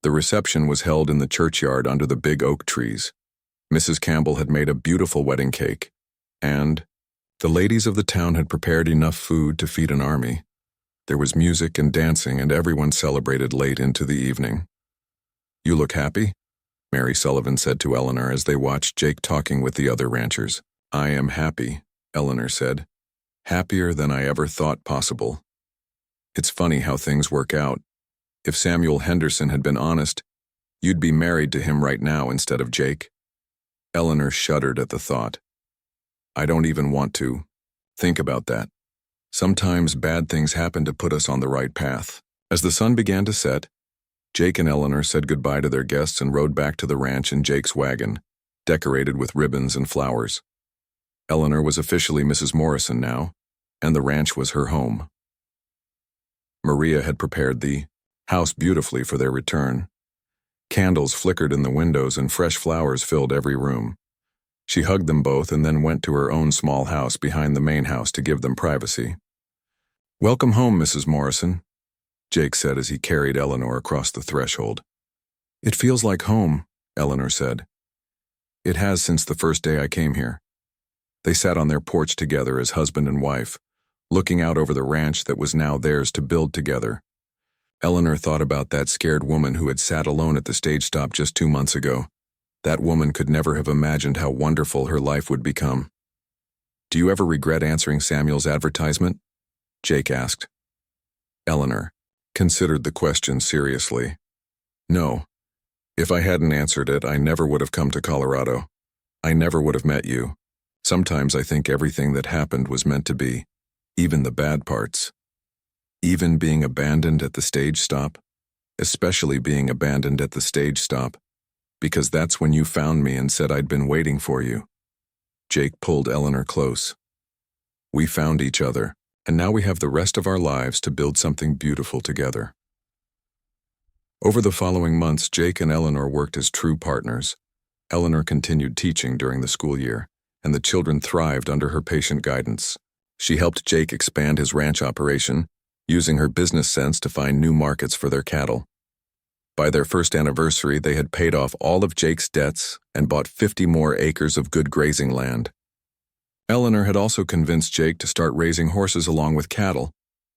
The reception was held in the churchyard under the big oak trees. Mrs. Campbell had made a beautiful wedding cake, and the ladies of the town had prepared enough food to feed an army. There was music and dancing, and everyone celebrated late into the evening. You look happy? Mary Sullivan said to Eleanor as they watched Jake talking with the other ranchers. I am happy, Eleanor said. Happier than I ever thought possible. It's funny how things work out. If Samuel Henderson had been honest, you'd be married to him right now instead of Jake. Eleanor shuddered at the thought. I don't even want to. Think about that. Sometimes bad things happen to put us on the right path. As the sun began to set, Jake and Eleanor said goodbye to their guests and rode back to the ranch in Jake's wagon, decorated with ribbons and flowers. Eleanor was officially Mrs. Morrison now, and the ranch was her home. Maria had prepared the house beautifully for their return. Candles flickered in the windows and fresh flowers filled every room. She hugged them both and then went to her own small house behind the main house to give them privacy. Welcome home, Mrs. Morrison, Jake said as he carried Eleanor across the threshold. It feels like home, Eleanor said. It has since the first day I came here. They sat on their porch together as husband and wife, looking out over the ranch that was now theirs to build together. Eleanor thought about that scared woman who had sat alone at the stage stop just 2 months ago. That woman could never have imagined how wonderful her life would become. Do you ever regret answering Samuel's advertisement? Jake asked. Eleanor considered the question seriously. No. If I hadn't answered it, I never would have come to Colorado. I never would have met you. Sometimes I think everything that happened was meant to be, even the bad parts. Even being abandoned at the stage stop, especially being abandoned at the stage stop, because that's when you found me and said I'd been waiting for you. Jake pulled Eleanor close. We found each other, and now we have the rest of our lives to build something beautiful together. Over the following months, Jake and Eleanor worked as true partners. Eleanor continued teaching during the school year, and the children thrived under her patient guidance. She helped Jake expand his ranch operation, using her business sense to find new markets for their cattle. By their first anniversary, they had paid off all of Jake's debts and bought 50 more acres of good grazing land. Eleanor had also convinced Jake to start raising horses along with cattle,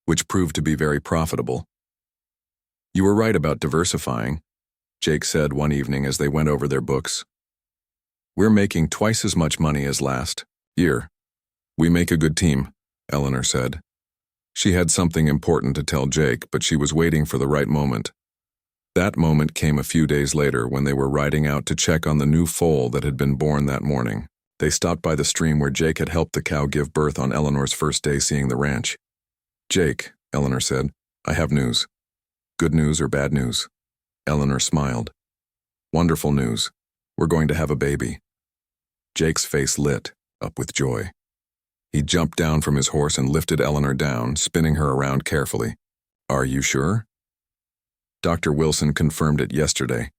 which proved to be very profitable. You were right about diversifying, Jake said one evening as they went over their books. We're making twice as much money as last year. We make a good team, Eleanor said. She had something important to tell Jake, but she was waiting for the right moment. That moment came a few days later when they were riding out to check on the new foal that had been born that morning. They stopped by the stream where Jake had helped the cow give birth on Eleanor's first day seeing the ranch. Jake, Eleanor said, I have news. Good news or bad news? Eleanor smiled. Wonderful news. We're going to have a baby. Jake's face lit up with joy. He jumped down from his horse and lifted Eleanor down, spinning her around carefully. Are you sure? Dr. Wilson confirmed it yesterday.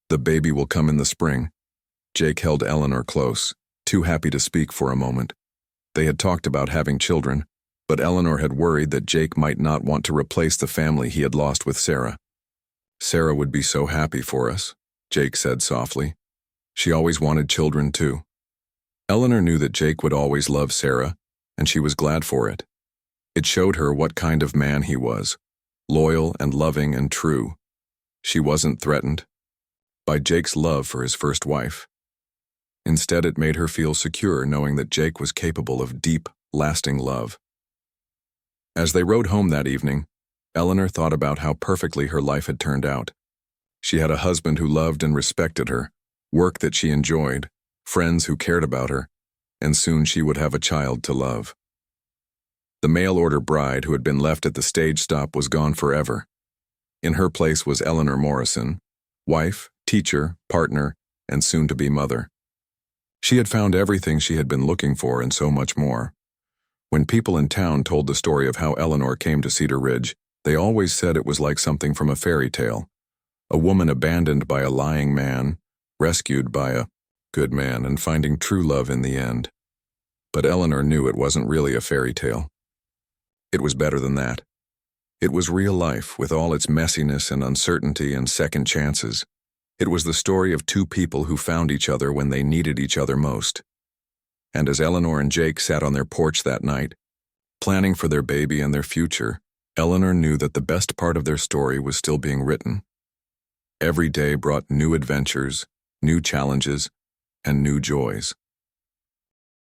The baby will come in the spring. Jake held Eleanor close, too happy to speak for a moment. They had talked about having children, but Eleanor had worried that Jake might not want to replace the family he had lost with Sarah. Sarah would be so happy for us, Jake said softly. She always wanted children too. Eleanor knew that Jake would always love Sarah, and she was glad for it. It showed her what kind of man he was, loyal and loving and true. She wasn't threatened by Jake's love for his first wife. Instead, it made her feel secure knowing that Jake was capable of deep, lasting love. As they rode home that evening, Eleanor thought about how perfectly her life had turned out. She had a husband who loved and respected her, work that she enjoyed, friends who cared about her, and soon she would have a child to love. The mail-order bride who had been left at the stage stop was gone forever. In her place was Eleanor Morrison, wife, teacher, partner, and soon-to-be mother. She had found everything she had been looking for and so much more. When people in town told the story of how Eleanor came to Cedar Ridge, they always said it was like something from a fairy tale. A woman abandoned by a lying man, rescued by a good man, and finding true love in the end. But Eleanor knew it wasn't really a fairy tale. It was better than that. It was real life with all its messiness and uncertainty and second chances. It was the story of two people who found each other when they needed each other most. And as Eleanor and Jake sat on their porch that night, planning for their baby and their future, Eleanor knew that the best part of their story was still being written. Every day brought new adventures, new challenges, and new joys.